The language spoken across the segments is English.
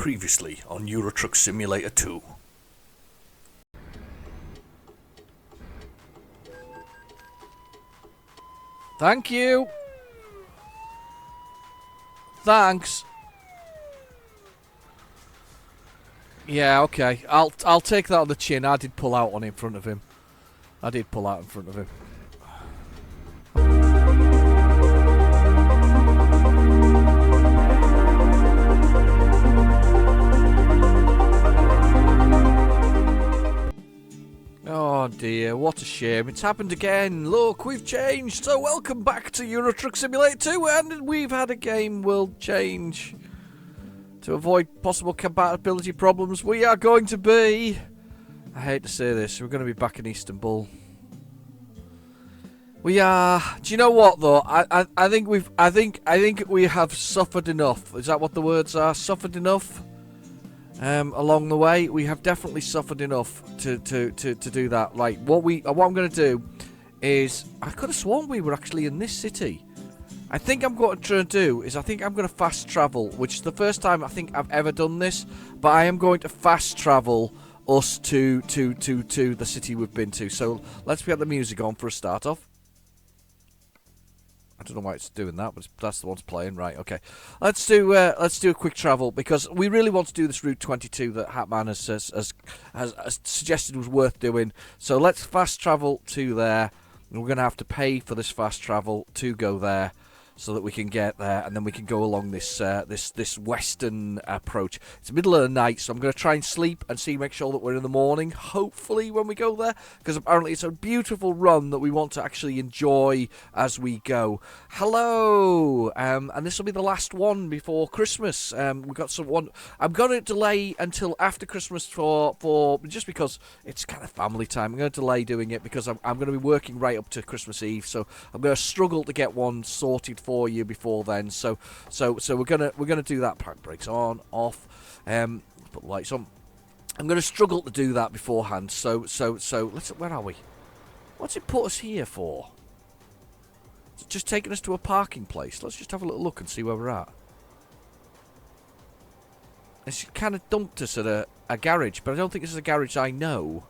Previously on Euro Truck Simulator 2. Thank you. Thanks. Yeah, okay. I'll take that on the chin. I did pull out on in front of him. I did pull out in front of him. Oh dear, what a shame. It's happened again. Look, we've changed. So welcome back to Euro Truck Simulator 2, and we've had a game world change. To avoid possible compatibility problems, we are going to be... I hate to say this, we're going to be back in Istanbul. We are... Do you know what though? I think we have suffered enough. Is that what the words are? Suffered enough? Along the way, we have definitely suffered enough to do that. Like what I'm going to do is, I could have sworn we were actually in this city. I think I'm going to try and do is I think I'm going to fast travel, which is the first time I think I've ever done this. But I am going to fast travel us to the city we've been to. So let's get the music on for a start off. I don't know why it's doing that, but that's the one's playing. Right, okay. Let's do a quick travel, because we really want to do this Route 22 that Hatman has suggested was worth doing. So let's fast travel to there. We're going to have to pay for this fast travel to go there, so that we can get there, and then we can go along this this western approach. It's the middle of the night, so I'm going to try and sleep and make sure that we're in the morning, hopefully, when we go there, because apparently it's a beautiful run that we want to actually enjoy as we go. Hello, and this will be the last one before Christmas. We've got one. I'm going to delay until after Christmas for just because it's kind of family time. I'm going to delay doing it because I'm going to be working right up to Christmas Eve, so I'm going to struggle to get one sorted for you before then. So we're gonna do that. Brakes on, off. Put the lights on. I'm gonna struggle to do that beforehand. So let's. Where are we? What's it put us here for? It's just taking us to a parking place. Let's just have a little look and see where we're at. It's kind of dumped us at a garage, but I don't think this is a garage I know.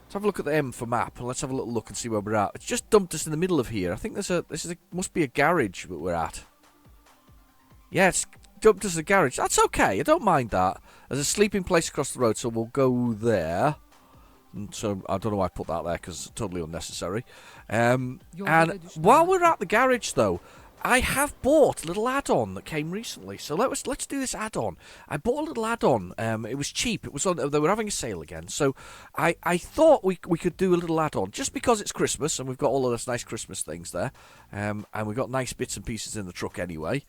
Let's have a look at the M for map, and let's have a little look and see where we're at. It's just dumped us in the middle of here. I think must be a garage that we're at. Yeah, it's dumped us at a garage. That's okay. I don't mind that. There's a sleeping place across the road, so we'll go there. And so I don't know why I put that there, because it's totally unnecessary. And while we're at the garage, though, I have bought a little add-on that came recently, so let's do this add-on. I bought a little add-on. It was cheap. It was on. They were having a sale again, so I thought we could do a little add-on just because it's Christmas and we've got all of those nice Christmas things there, and we've got nice bits and pieces in the truck anyway.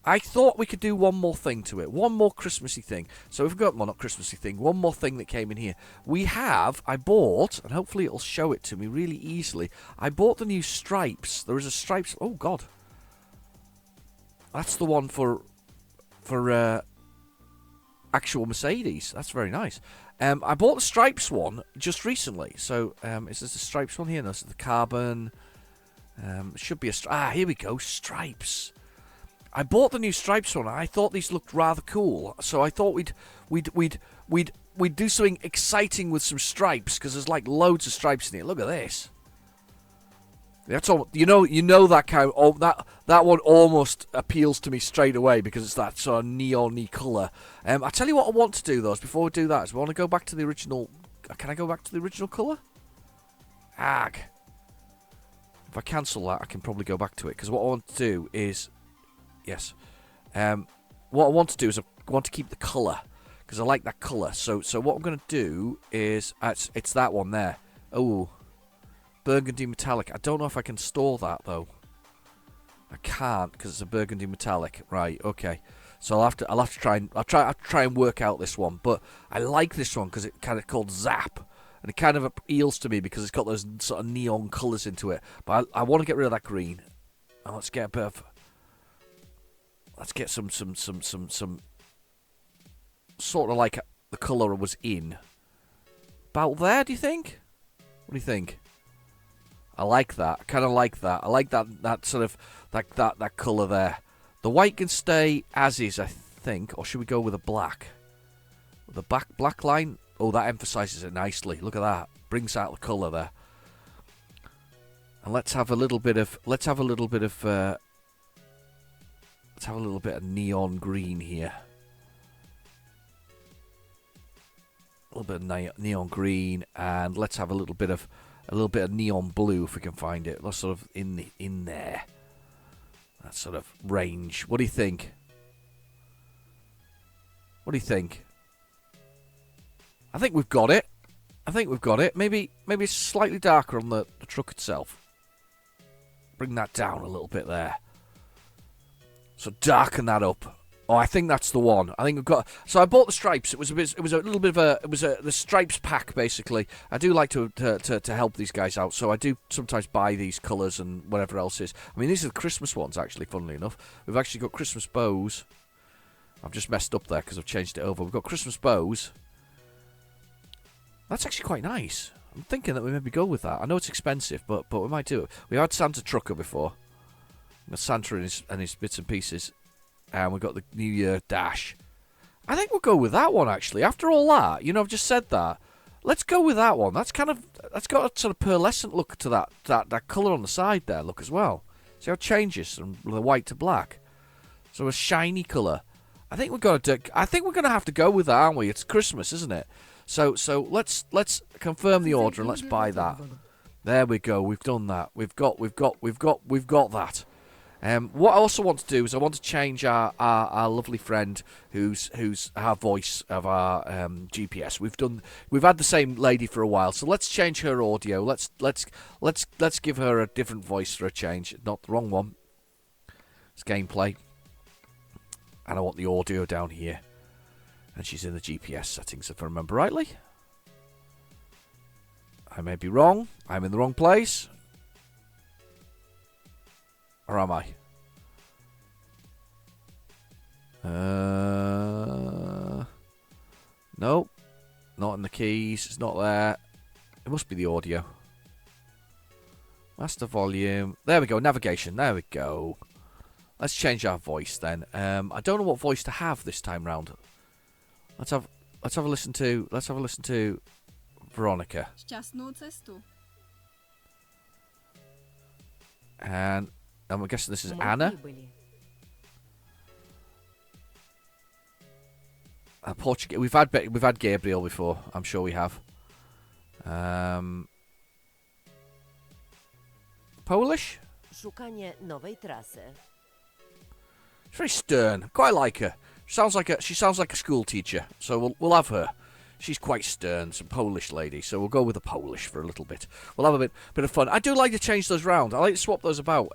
I thought we could do one more thing to it, one more Christmassy thing. So we've got, well, not Christmassy thing, one more thing that came in here. I bought, and hopefully it'll show it to me really easily. I bought the new stripes. There is a stripes. Oh God. That's the one for actual Mercedes. That's very nice. I bought the Stripes one just recently. So, is this the Stripes one here? No, this is the carbon. Should be a... here we go. Stripes. I bought the new Stripes one. I thought these looked rather cool. So I thought we'd do something exciting with some stripes, because there's like loads of stripes in here. Look at this. That's all, you know that kind of, that one almost appeals to me straight away because it's that sort of neon-y colour. I tell you what I want to do though, is before we do that, is we want to go back to the original. Can I go back to the original colour? Ag. If I cancel that, I can probably go back to it, because what I want to do is, yes, what I want to do is I want to keep the colour, because I like that colour. So what I'm going to do is it's that one there. Oh. Burgundy metallic. I don't know if I can store that though. I can't, because it's a burgundy metallic. Right, okay. So I'll have to try and work out this one. But I like this one because it's kind of called Zap, and it kind of appeals to me because it's got those sort of neon colours into it. But I want to get rid of that green. And let's get a bit of. Let's get some sort of like the colour was in. About there, do you think? What do you think? I like that. I kind of like that. I like that sort of that colour there. The white can stay as is, I think. Or should we go with a black? With a black line? Oh, that emphasises it nicely. Look at that. Brings out the colour there. And let's have a little bit of neon green here. A little bit of neon green, and let's have a little bit of neon blue if we can find it. That's sort of in there. That sort of range. What do you think? What do you think? I think we've got it. Maybe it's slightly darker on the truck itself. Bring that down a little bit there. So darken that up. Oh, I think that's the one. I think we've got. So I bought the stripes. It was a little bit of the stripes pack basically. I do like to help these guys out, so I do sometimes buy these colours and whatever else is. I mean, these are the Christmas ones actually. Funnily enough, we've actually got Christmas bows. I've just messed up there because I've changed it over. We've got Christmas bows. That's actually quite nice. I'm thinking that we maybe go with that. I know it's expensive, but we might do it. We had Santa Trucker before. Santa and his bits and pieces. And we've got the New Year Dash. I think we'll go with that one, actually. After all that, I've just said that. Let's go with that one. That's got a sort of pearlescent look to that colour on the side there, look, as well. See how it changes from the white to black? So a shiny colour. I think we're going to have to go with that, aren't we? It's Christmas, isn't it? So let's confirm the order and let's buy that. There we go. We've done that. We've got that. What I also want to do is I want to change our lovely friend who's our voice of our GPS. We've had the same lady for a while, so let's change her audio. Let's give her a different voice for a change. Not the wrong one. It's gameplay, and I want the audio down here. And she's in the GPS settings, if I remember rightly. I may be wrong. I'm in the wrong place. Or am I? Nope. Not in the keys. It's not there. It must be the audio. Master volume. There we go. Navigation. There we go. Let's change our voice then. I don't know what voice to have this time round. Let's have a listen to Veronica. Šťastnou cestu. And I'm guessing this is Anna. Portuguese. We've had Gabriel before. I'm sure we have. Polish. Szukanie nowej trasy. She's very stern. Quite like her. She sounds like a school teacher. So we'll have her. She's quite stern, some Polish lady. So we'll go with the Polish for a little bit. We'll have a bit of fun. I do like to change those round. I like to swap those about.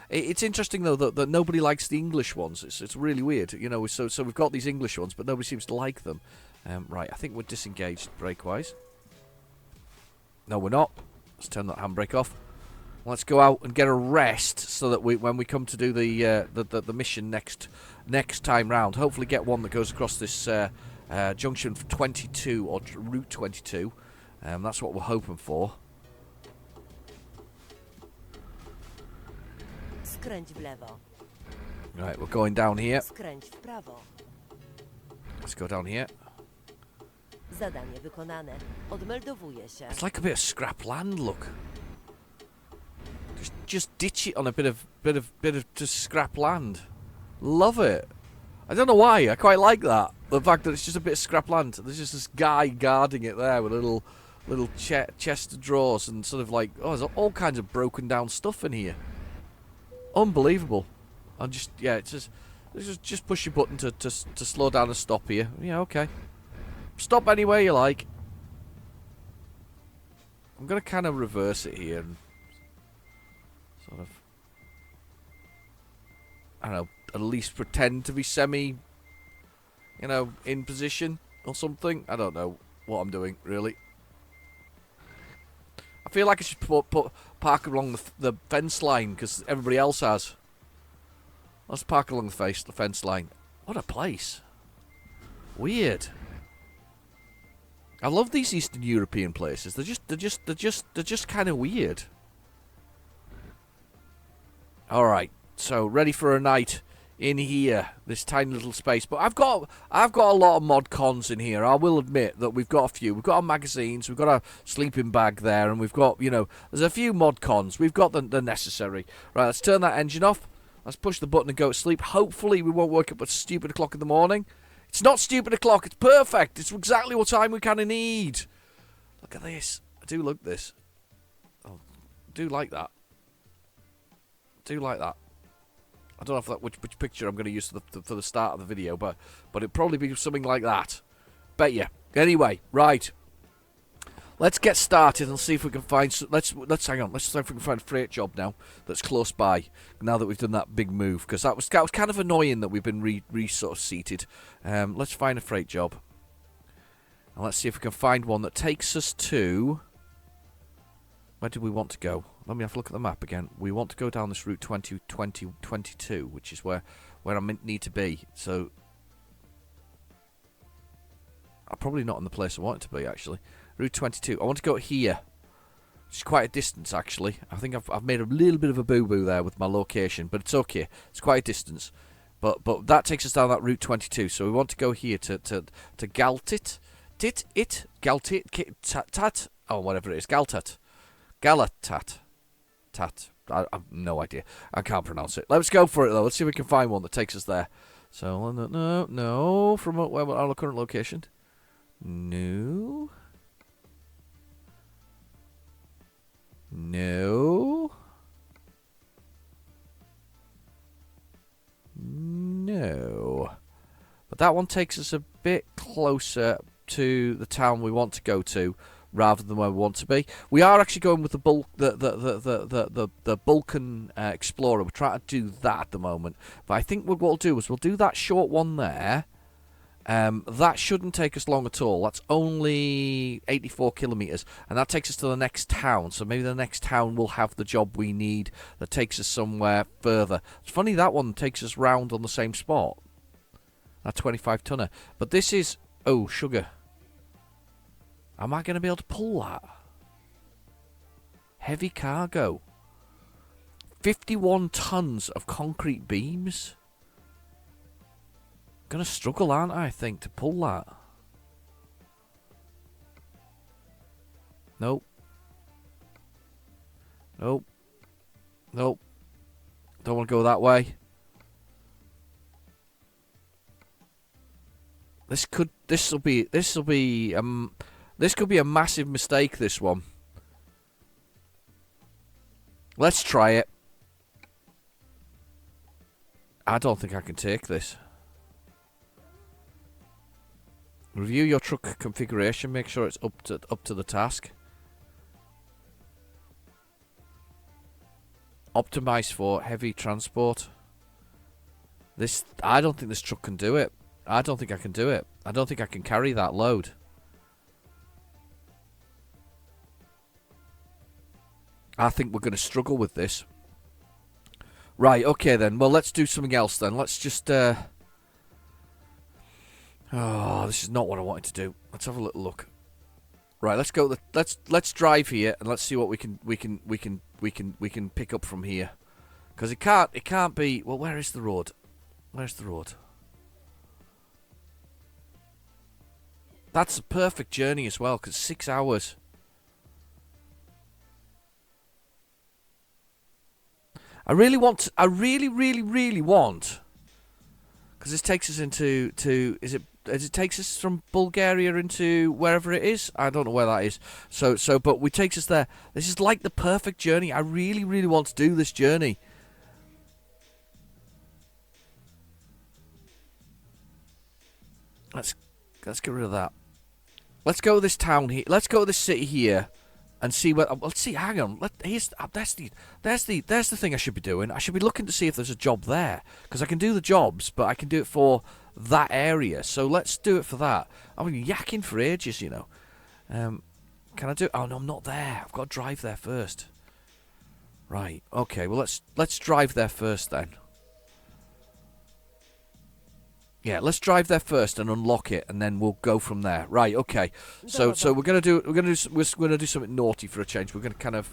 It's interesting though that nobody likes the English ones. It's really weird, So we've got these English ones, but nobody seems to like them. Right, I think we're disengaged brake wise. No, we're not. Let's turn that handbrake off. Let's go out and get a rest so that when we come to do the mission next time round, hopefully get one that goes across this junction 22 or route 22. That's what we're hoping for. Skręć w lewo. Right, we're going down here. Skręć w prawo. Let's go down here. Zadanie wykonane. Odmeldowuję się. It's like a bit of scrap land, look. Just ditch it on a bit of just scrap land. Love it. I don't know why. I quite like that. The fact that it's just a bit of scrap land. There's just this guy guarding it there with a little chest of drawers and sort of like, there's all kinds of broken down stuff in here. Unbelievable. And just push your button to slow down and stop here. Yeah, okay. Stop anywhere you like. I'm gonna kind of reverse it here and sort of, I don't know, at least pretend to be semi, in position or something. I don't know what I'm doing, really. I feel like I should park along the fence line, because everybody else has. Let's park along the fence line. What a place. Weird. I love these Eastern European places. They're just kind of weird. Alright, so ready for a night in here, this tiny little space. But I've got a lot of mod cons in here. I will admit that we've got a few. We've got our magazines, we've got our sleeping bag there, and we've got, there's a few mod cons. We've got the necessary. Right, let's turn that engine off. Let's push the button and go to sleep. Hopefully we won't wake up at stupid o'clock in the morning. It's not stupid o'clock. It's perfect. It's exactly what time we kind of need. Look at this. I do like this. Oh, I do like that. I don't know if that which picture I'm going to use for the start of the video, but it'd probably be something like that. Bet you. Anyway, right. Let's get started and see if we can find. Let's hang on. Let's see if we can find a freight job now that's close by. Now that we've done that big move, because that was kind of annoying that we've been re sort of seated. Let's find a freight job, and let's see if we can find one that takes us to. Where do we want to go? Let me have a look at the map again. We want to go down this route 22, which is where I need to be. So I'm probably not in the place I want it to be, actually. Route 22. I want to go here. It's quite a distance, actually. I think I've made a little bit of a boo-boo there with my location, but it's okay. It's quite a distance. But that takes us down that Route 22. So we want to go here to Galtit. Galtit, Tat. Oh, whatever it is. Galatat. I have no idea. I can't pronounce it. Let's go for it, though. Let's see if we can find one that takes us there. So, no. From our current location. No. But that one takes us a bit closer to the town we want to go to, rather than where we want to be. We are actually going with the Balkan Explorer. We're trying to do that at the moment. But I think what we'll do is we'll do that short one there. That shouldn't take us long at all. That's only 84 kilometres. And that takes us to the next town. So maybe the next town will have the job we need that takes us somewhere further. It's funny that one takes us round on the same spot. That 25 tonner. But this is... Oh, sugar. Am I going to be able to pull that? Heavy cargo. 51 tons of concrete beams. Gonna struggle, aren't I think, to pull that. Nope. Don't want to go that way. This could be a massive mistake, this one. Let's try it. I don't think I can take this. Review your truck configuration. Make sure it's up to the task. Optimize for heavy transport. I don't think this truck can do it. I don't think I can do it. I don't think I can carry that load. I think we're going to struggle with this. Right, okay then. Well, let's do something else then. Let's just... Oh, this is not what I wanted to do. Let's have a little look. Right, let's go. Let's drive here and let's see what we can pick up from here. Because it can't be. Well, where is the road? Where's the road? That's a perfect journey as well, because 6 hours. I really want. Because this takes us into it takes us from Bulgaria into wherever it is. I don't know where that is. But we takes us there. This is like the perfect journey. I really want to do this journey. Let's get rid of that. Let's go to this town here. Let's go to this city here, and see what. Let's see. Hang on. That's the thing I should be doing. I should be looking to see if there's a job there, because I can do the jobs, but I can do it for that area. So let's do it for that. I've been yakking for ages, you know. Can I do? Oh no, I'm not there. I've got to drive there first. Right. Okay. Well, let's drive there first then. Yeah, let's drive there first and unlock it, and then we'll go from there. Right, okay. So we're gonna do something naughty for a change. We're gonna kind of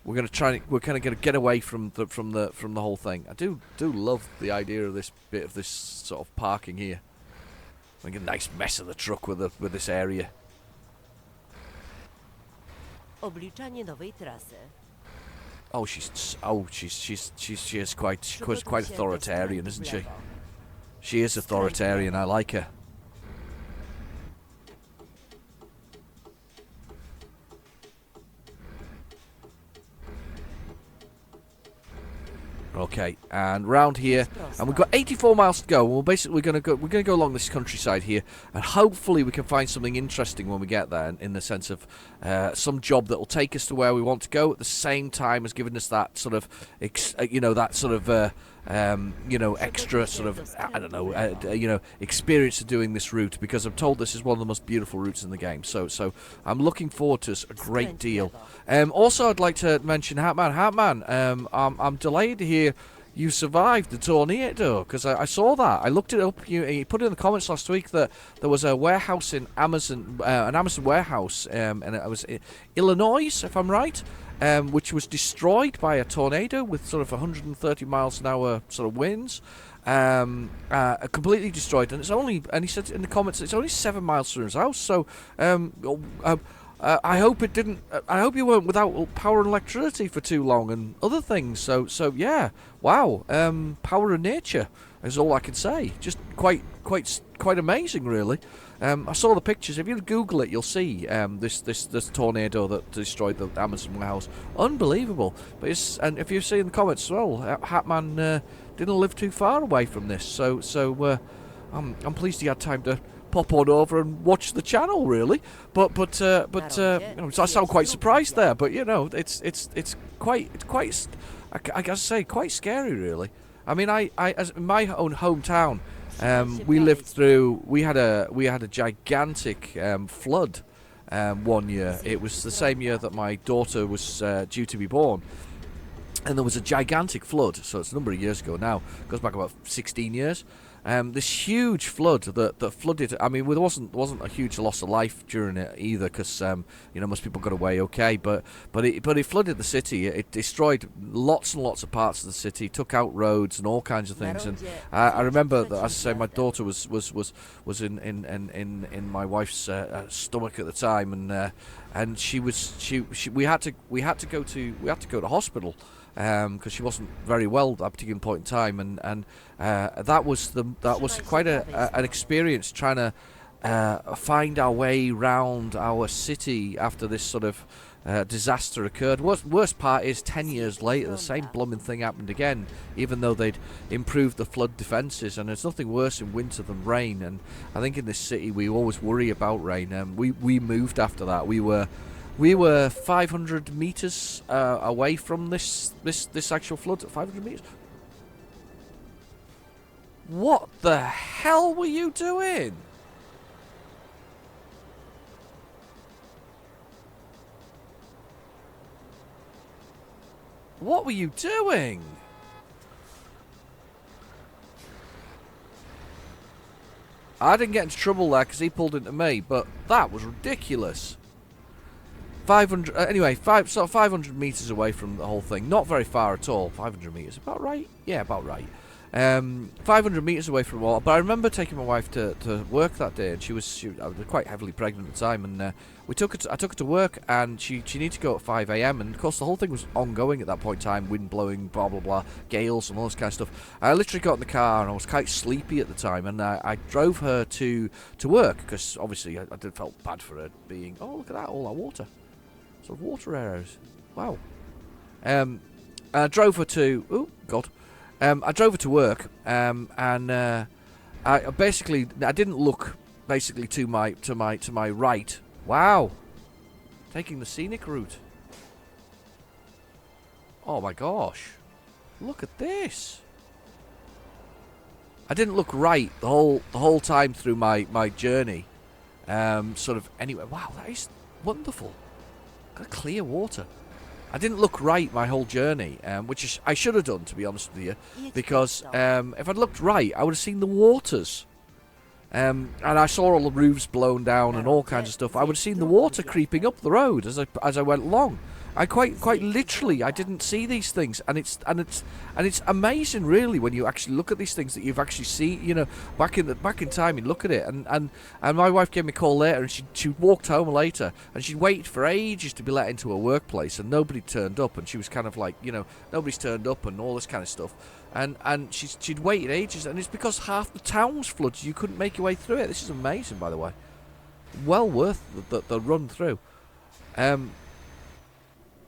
we're gonna try. We're kind of gonna get away from the whole thing. I do love the idea of this bit of this sort of parking here. Make a nice mess of the truck with this area. Obliczanie nowej trasy. Oh, she is quite authoritarian, isn't she? She is authoritarian. I like her. Okay, and round here, and we've got 84 miles to go. We're basically going to go along this countryside here, and hopefully we can find something interesting when we get there. In the sense of some job that will take us to where we want to go at the same time as giving us that sort of, extra sort of, I don't know, experience of doing this route, because I'm told this is one of the most beautiful routes in the game. So I'm looking forward to a great deal. Also, I'd like to mention Hatman. I'm delighted to hear you survived the tornado, because I saw that. I looked it up. You put it in the comments last week that there was a warehouse in Amazon, an Amazon warehouse, and it was in Illinois, if I'm right, which was destroyed by a tornado with sort of 130 miles an hour sort of winds. Completely destroyed, and it's only, and he said in the comments, it's only 7 miles from his house. So I hope it didn't. I hope you weren't without power and electricity for too long and other things. So yeah, wow. Power of nature is all I can say. Just quite amazing, really. I saw the pictures. If you Google it, you'll see this tornado that destroyed the Amazon warehouse. Unbelievable. But and if you see in the comments as well, Hatman didn't live too far away from this. So I'm pleased he had time to pop on over and watch the channel, really. But I sound quite surprised there. But it's quite I gotta say, quite scary, really. I mean, I as in my own hometown, we had a gigantic flood one year. It was the same year that my daughter was due to be born. And there was a gigantic flood, so it's a number of years ago now. It goes back about 16 years. This huge flood that flooded. I mean, there wasn't a huge loss of life during it either, because most people got away okay. But it flooded the city. It destroyed lots and lots of parts of the city, took out roads and all kinds of things. And I remember that, as I say, my daughter was in my wife's stomach at the time, and we had to go to hospital. Because she wasn't very well at that particular point in time, and that was quite an experience trying to find our way round our city after this sort of disaster occurred. Worst part is 10 years later the same blooming thing happened again, even though they'd improved the flood defences. And there's nothing worse in winter than rain, and I think in this city we always worry about rain. We moved after that. We were 500 meters away from this actual flood. 500 meters. What the hell were you doing? What were you doing? I didn't get into trouble there because he pulled into me, but that was ridiculous. 500, anyway, 500 meters away from the whole thing. Not very far at all. 500 meters, about right? Yeah, about right. 500 meters away from all. But I remember taking my wife to work that day, and I was quite heavily pregnant at the time, and I took her to work, and she needed to go at 5 a.m. and of course the whole thing was ongoing at that point in time, wind blowing, blah blah blah, gales and all this kind of stuff. I literally got in the car and I was quite sleepy at the time, and I drove her to work, because obviously I did felt bad for her being, oh look at that, all that water. Sort of water arrows. Wow. I drove her to. Oh God. I drove her to work. And I didn't look basically to my right. Wow. Taking the scenic route. Oh my gosh. Look at this. I didn't look right the whole time through my journey. Sort of anyway. Wow, that is wonderful. Clear water. I didn't look right my whole journey, which I should have done, to be honest with you, because if I'd looked right, I would have seen the waters, and I saw all the roofs blown down and all kinds of stuff. I would have seen the water creeping up the road as I went along, I quite literally, I didn't see these things, and it's amazing, really, when you actually look at these things that you've actually seen. You know, back in time, you look at it, and my wife gave me a call later, and she walked home later, and she'd waited for ages to be let into her workplace, and nobody turned up, and she was kind of like, you know, nobody's turned up, and all this kind of stuff, and she'd waited ages, and it's because half the town was flooded. You couldn't make your way through it. This is amazing, by the way. Well worth the run through.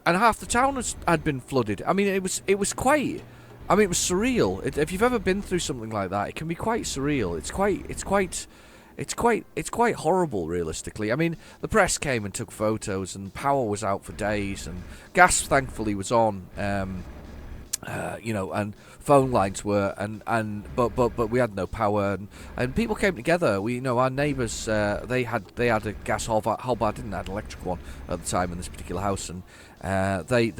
And half the town had been flooded. I mean, it was quite. I mean, it was surreal. If you've ever been through something like that, it can be quite surreal. It's quite horrible, realistically. I mean, the press came and took photos, and power was out for days, and gas, thankfully, was on. You know, and phone lines were, but we had no power, and people came together. We, you know, our neighbours, they had a gas hob. I didn't have an electric one at the time in this particular house, and they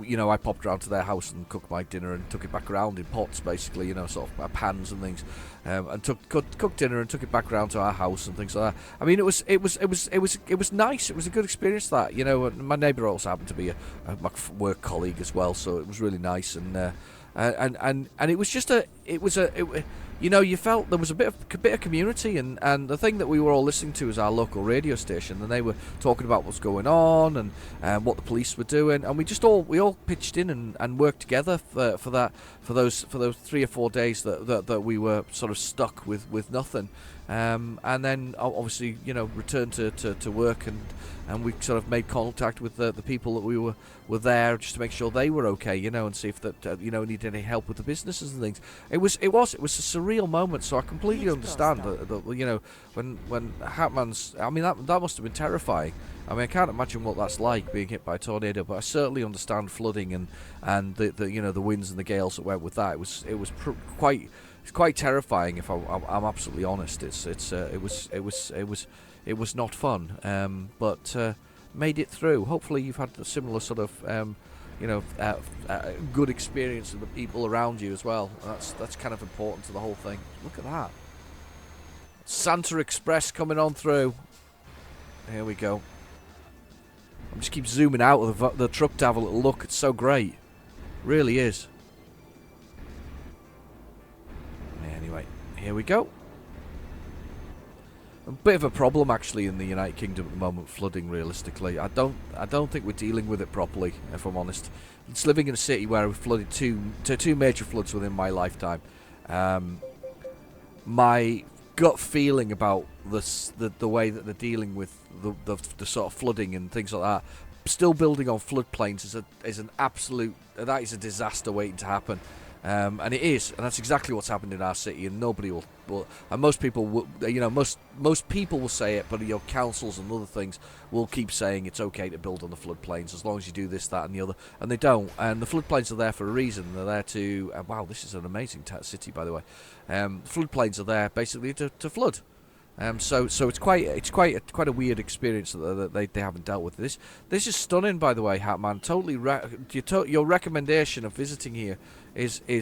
you know, I popped around to their house and cooked my dinner and took it back around in pots, basically, you know, sort of pans and things, and cooked dinner and took it back around to our house and things like that. I mean, it was nice. It was a good experience, that, you know. And my neighbour also happened to be my work colleague as well, so it was really nice, and it was just you know, you felt there was a bit of community, and the thing that we were all listening to was our local radio station, and they were talking about what's going on and what the police were doing, and we all pitched in and worked together for those 3 or 4 days that we were sort of stuck with nothing, and then obviously, you know, returned to work, and we sort of made contact with the people that we were there, just to make sure they were okay, you know, and see if that you know, needed any help with the businesses and things. It was a surreal moment, so I completely understand that you know, when Hatman's, I mean, that must have been terrifying. I mean, I can't imagine what that's like, being hit by a tornado, but I certainly understand flooding and the you know, the winds and the gales that went with that. It was quite terrifying, if I'm absolutely honest. It was not fun, but made it through. Hopefully you've had a similar sort of you know, good experience with the people around you as well. That's kind of important to the whole thing. Look at that. Santa Express coming on through. Here we go. I'm just keep zooming out of the truck to have a little look. It's so great. Really is. Anyway, here we go. A bit of a problem, actually, in the United Kingdom at the moment, flooding, realistically. I don't think we're dealing with it properly, if I'm honest. It's living in a city where we've flooded two major floods within my lifetime. My gut feeling about the way that they're dealing with the sort of flooding and things like that, still building on floodplains, is an absolute, that is a disaster waiting to happen. And it is, and that's exactly what's happened in our city, and nobody will and most people will, you know, most people will say it, but your councils and other things will keep saying it's okay to build on the floodplains as long as you do this, that, and the other, and they don't. And the floodplains are there for a reason. They're there to wow, this is an amazing city, by the way. Floodplains are there basically to flood. So it's quite a weird experience that they haven't dealt with this. This is stunning, by the way, Hatman. Totally, your recommendation of visiting here is a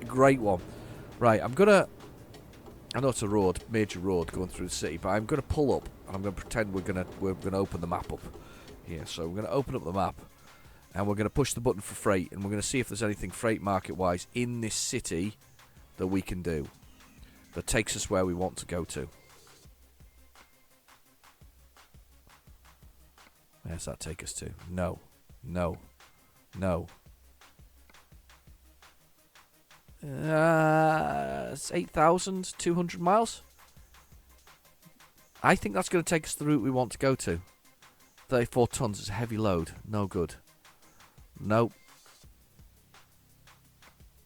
great one. Right, I know it's a major road going through the city, but I'm gonna pull up and I'm gonna pretend we're gonna open the map up here. So we're gonna open up the map and we're gonna push the button for freight, and we're gonna see if there's anything freight market wise in this city that we can do that takes us where we want to go to. Where's that take us to? No. It's 8,200 miles. I think that's going to take us the route we want to go to. 34 tons is a heavy load. No good. Nope.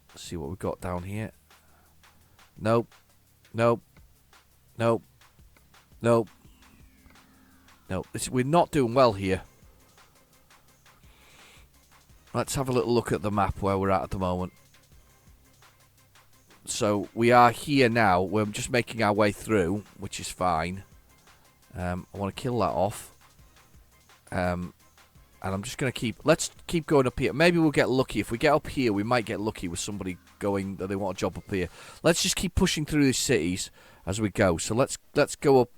Let's see what we've got down here. Nope. We're not doing well here. Let's have a little look at the map where we're at the moment. So we are here now. We're just making our way through, which is fine. I want to kill that off. And I'm just going to let's keep going up here. Maybe we'll get lucky. If we get up here, we might get lucky with somebody going that they want a job up here. Let's just keep pushing through these cities as we go. So let's go up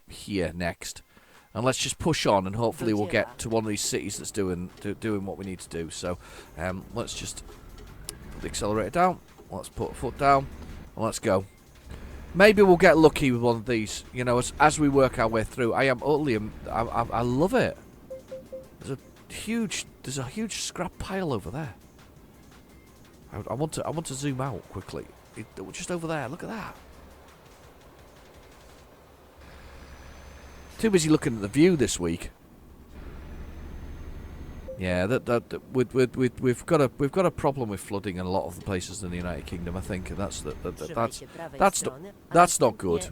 here next. And let's just push on, and hopefully we'll get to one of these cities that's doing what we need to do. So let's just put the accelerator down. Let's put a foot down, and let's go. Maybe we'll get lucky with one of these, you know, as we work our way through. I love it. There's a huge scrap pile over there. I want to zoom out quickly. Just over there. Look at that. Too busy looking at the view this week. Yeah, we've got a problem with flooding in a lot of the places in the United Kingdom. I think that's not good.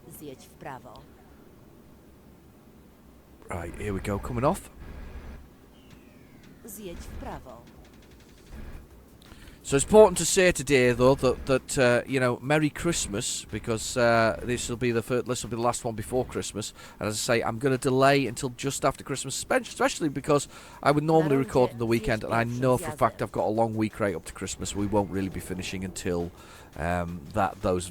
Right, here we go, coming off. So it's important to say today, though, that you know, Merry Christmas, because this will be the last one before Christmas. And as I say, I'm going to delay until just after Christmas, especially because I would normally record on the weekend, and I know for a fact I've got a long week right up to Christmas. We won't really be finishing until those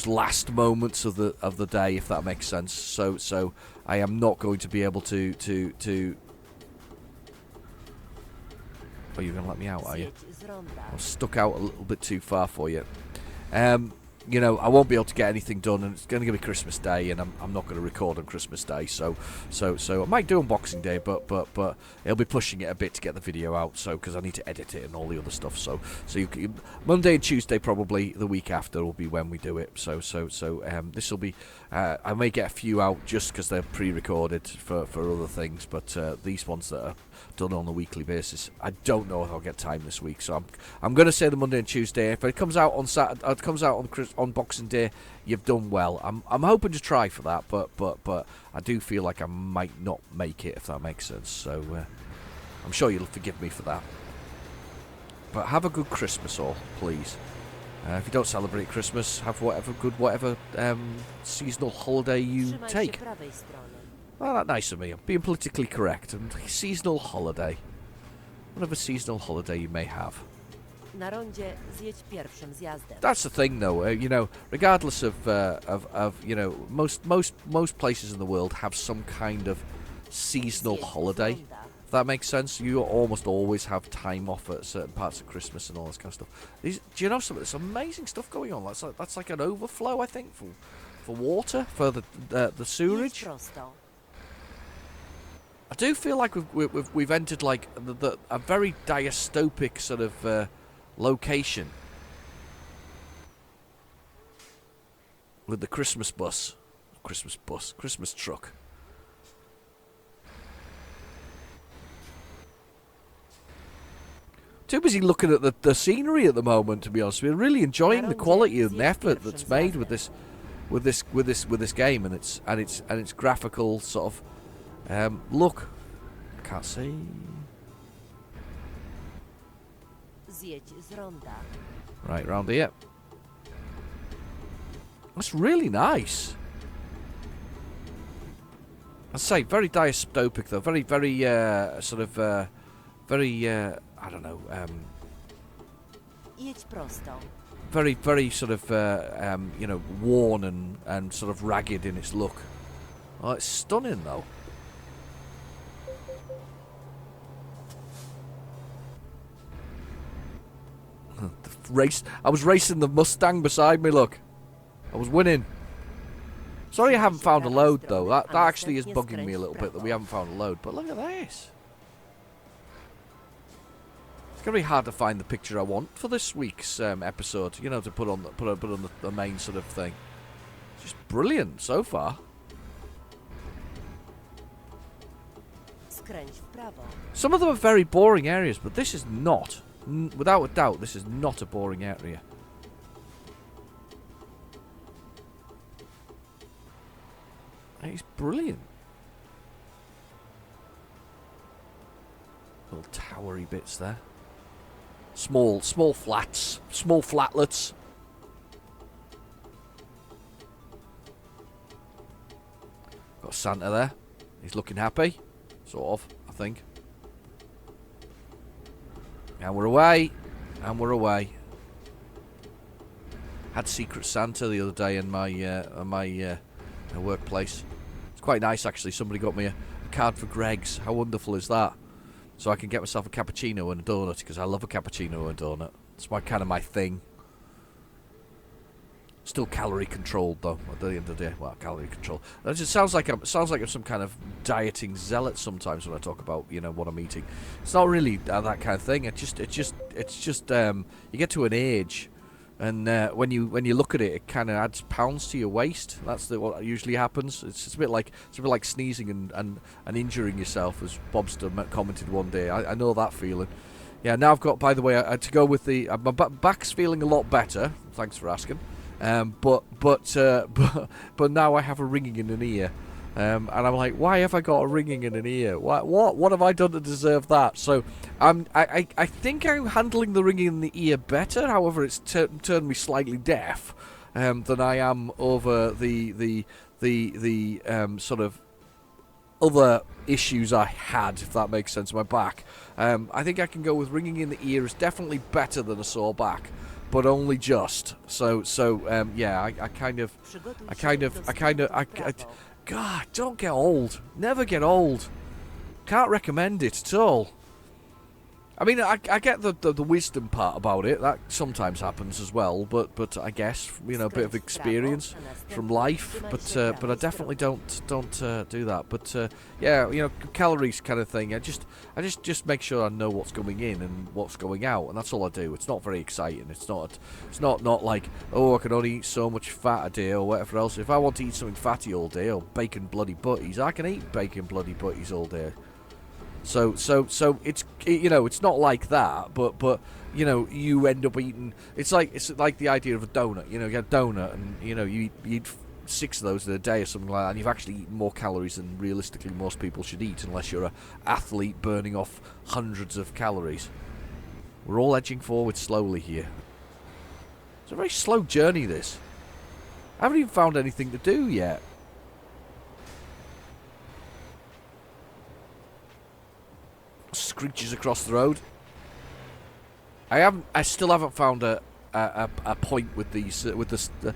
last moments of the day, if that makes sense. So I am not going to be able to. Oh, you're going to let me out, are you? I'm stuck out a little bit too far for you. You know, I won't be able to get anything done, and it's going to be Christmas Day, and I'm not going to record on Christmas Day. So I might do on Boxing Day, but it'll be pushing it a bit to get the video out. So because I need to edit it and all the other stuff. So Monday and Tuesday, probably the week after, will be when we do it. So this will be. I may get a few out just because they're pre-recorded for other things, but these ones that are done on a weekly basis, I don't know if I'll get time this week. So I'm going to say the Monday and Tuesday. If it comes out on Saturday, it comes out on Boxing Day, you've done well. I'm hoping to try for that, but I do feel like I might not make it, if that makes sense. So I'm sure you'll forgive me for that. But have a good Christmas, all, please. If you don't celebrate Christmas, have whatever seasonal holiday you take. Well, that's nice of me. I'm being politically correct. And seasonal holiday, whatever seasonal holiday you may have. That's the thing, though. You know, regardless of you know, most places in the world have some kind of seasonal holiday. If that makes sense, you almost always have time off at certain parts of Christmas and all this kind of stuff. Do you know something? There's amazing stuff going on. That's like an overflow, I think, for water, for the sewerage. I do feel like we've entered like a very dystopic sort of location with the Christmas truck. Too busy looking at the scenery at the moment, to be honest. We're really enjoying the quality and the effort that's made with this game and its graphical sort of look. I can't see. Right, round here. That's really nice. I'd say very dystopic though. Very sort of very I don't know. Very sort of you know, worn and sort of ragged in its look. Oh, it's stunning though. I was racing the Mustang beside me, look. I was winning. Sorry I haven't found a load, though. That actually is bugging me a little bit that we haven't found a load. But look at this. It's going to be hard to find the picture I want for this week's episode, you know, to put on the main sort of thing. It's just brilliant so far. Some of them are very boring areas, but this is not. Without a doubt, this is not a boring area. It's brilliant. Little towery bits there. Small flats. Small flatlets. Got Santa there. He's looking happy. Sort of, I think. And we're away. And we're away. Had Secret Santa the other day in my workplace. It's quite nice, actually. Somebody got me a card for Greg's. How wonderful is that? So I can get myself a cappuccino and a donut, because I love a cappuccino and a donut. It's kind of my thing. Still calorie controlled though. At the end of the day, well, calorie control. That just sounds like I'm some kind of dieting zealot sometimes when I talk about what I'm eating. It's not really that kind of thing. It's just you get to an age, and when you look at it, it kind of adds pounds to your waist. That's what usually happens. It's a bit like sneezing and injuring yourself, as Bobster commented one day. I know that feeling. Yeah. Now I've got, by the way, to go with the my back's feeling a lot better. Thanks for asking. But now I have a ringing in an ear, and I'm like, why have I got a ringing in an ear? What have I done to deserve that? So I think I'm handling the ringing in the ear better. However, it's turned me slightly deaf than I am over the sort of other issues I had, if that makes sense. My back. I think I can go with ringing in the ear is definitely better than a sore back. But only just. So yeah, I kind of, God, don't get old. Never get old. Can't recommend it at all. I mean, I get the wisdom part about it. That sometimes happens as well. But I guess a bit of experience from life. But I definitely don't do that. But yeah, calories kind of thing. I just make sure I know what's going in and what's going out, and that's all I do. It's not very exciting. It's not like, oh, I can only eat so much fat a day or whatever else. If I want to eat something fatty all day or bacon bloody butties, I can eat bacon bloody butties all day. So it's it's not like that, but you end up eating. It's like the idea of a donut. You get a donut and you eat 6 of those in a day or something like that, and you've actually eaten more calories than realistically most people should eat, unless you're an athlete burning off hundreds of calories. We're all edging forward slowly here. It's a very slow journey, this. I haven't even found anything to do yet. Screeches across the road. I still haven't found a point with these with the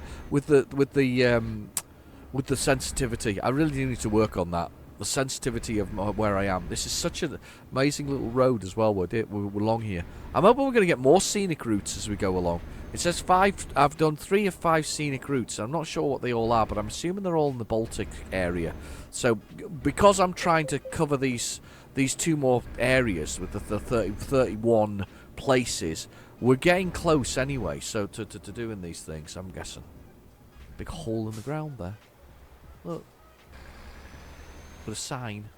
sensitivity. I really do need to work on that. The sensitivity of where I am. This is such an amazing little road as well. We're along here. I'm hoping we're going to get more scenic routes as we go along. It says 5. I've done 3 of 5 scenic routes. I'm not sure what they all are, but I'm assuming they're all in the Baltic area. So because I'm trying to cover these 2 more areas with the 31 places, we're getting close anyway. So to doing these things, I'm guessing. Big hole in the ground there. Look. With a sign.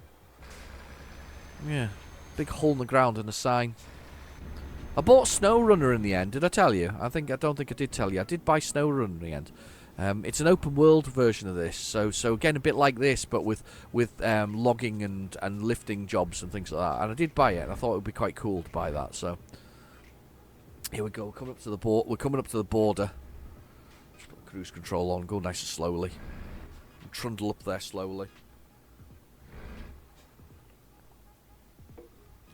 Yeah. Big hole in the ground and a sign. I bought SnowRunner in the end. Did I tell you? I don't think I did tell you. I did buy SnowRunner in the end. It's an open world version of this, so again a bit like this, but with logging and lifting jobs and things like that. And I did buy it, and I thought it would be quite cool to buy that. So here we go. We're coming up to the border. Just put cruise control on. Go nice and slowly. Trundle up there slowly.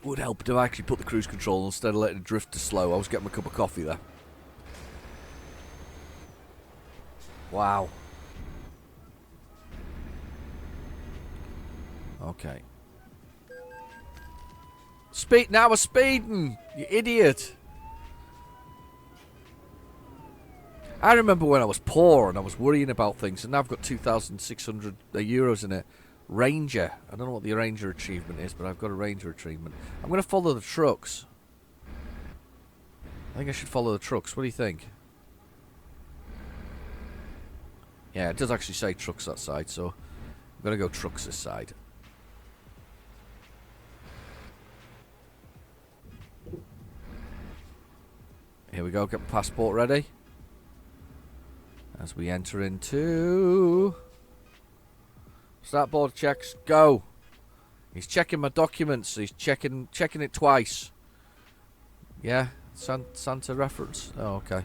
Would help to actually put the cruise control instead of letting it drift to slow. I was getting my cup of coffee there. Wow. Okay. Now we're speeding, you idiot. I remember when I was poor and I was worrying about things, and now I've got 2,600 euros in it. Ranger. I don't know what the Ranger achievement is, but I've got a Ranger achievement. I'm going to follow the trucks. I think I should follow the trucks. What do you think? Yeah, it does actually say trucks that side, so I'm going to go trucks this side. Here we go, get my passport ready. As we enter into... Start border checks, go. He's checking my documents, he's checking it twice. Yeah, Santa reference. Oh, okay.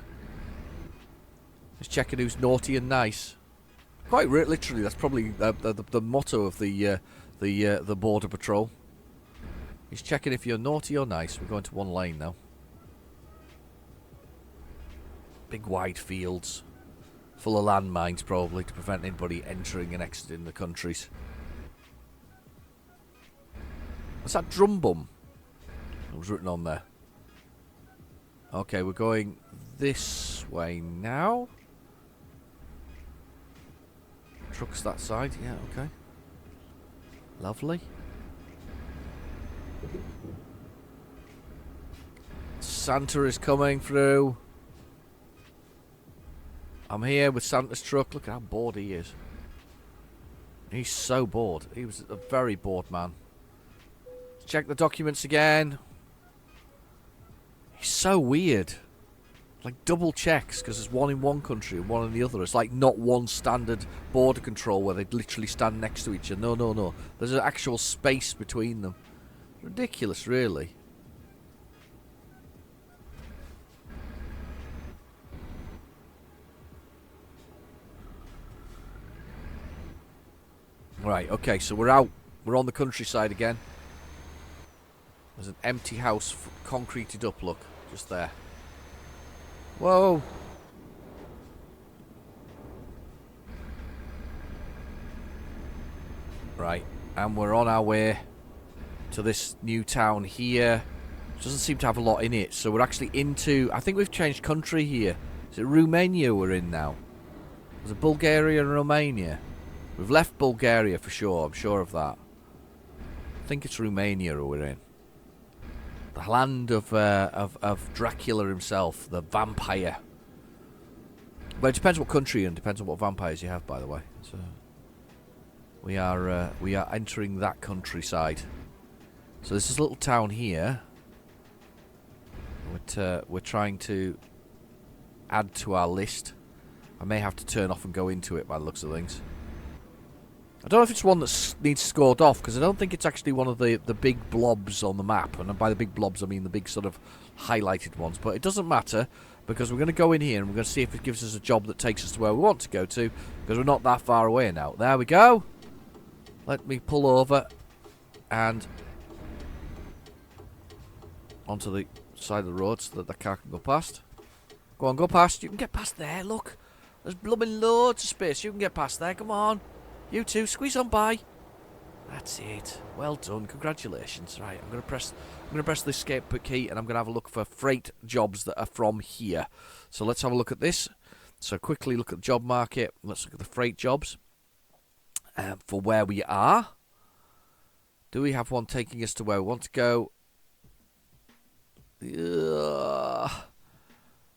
He's checking who's naughty and nice. Quite literally, that's probably the motto of the border patrol. He's checking if you're naughty or nice. We're going to one lane now. Big wide fields. Full of landmines, probably, to prevent anybody entering and exiting the countries. What's that drum bum? It was written on there. Okay, we're going this way now. Trucks that side, yeah, okay. Lovely. Santa is coming through. I'm here with Santa's truck. Look at how bored he is. He's so bored. He was a very bored man. Let's check the documents again. He's so weird. Like double checks because there's one in one country and one in the other. It's like not one standard border control where they literally stand next to each other. No, no, no. There's an actual space between them. Ridiculous, really. Right, okay, so we're out. We're on the countryside again. There's an empty house, concreted up, look. Just there. Whoa! Right, and we're on our way to this new town here. Doesn't seem to have a lot in it, so we're actually into... I think we've changed country here. Is it Romania we're in now? Is it Bulgaria and Romania? We've left Bulgaria for sure, I'm sure of that. I think it's Romania we're in. The land of Dracula himself, the vampire. Well, it depends what country and depends on what vampires you have, by the way. So we are entering that countryside. So this is a little town here. We're trying to add to our list. I may have to turn off and go into it by the looks of things. I don't know if it's one that needs scored off, because I don't think it's actually one of the big blobs on the map. And by the big blobs, I mean the big sort of highlighted ones. But it doesn't matter, because we're going to go in here and we're going to see if it gives us a job that takes us to where we want to go to, because we're not that far away now. There we go. Let me pull over and onto the side of the road so that the car can go past. Go on, go past. You can get past there, look. There's blooming loads of space. You can get past there, come on. You two, squeeze on by. That's it. Well done. Congratulations. Right, I'm gonna press the escape key and I'm gonna have a look for freight jobs that are from here. So let's have a look at this. So quickly look at the job market. Let's look at the freight jobs. For where we are. Do we have one taking us to where we want to go?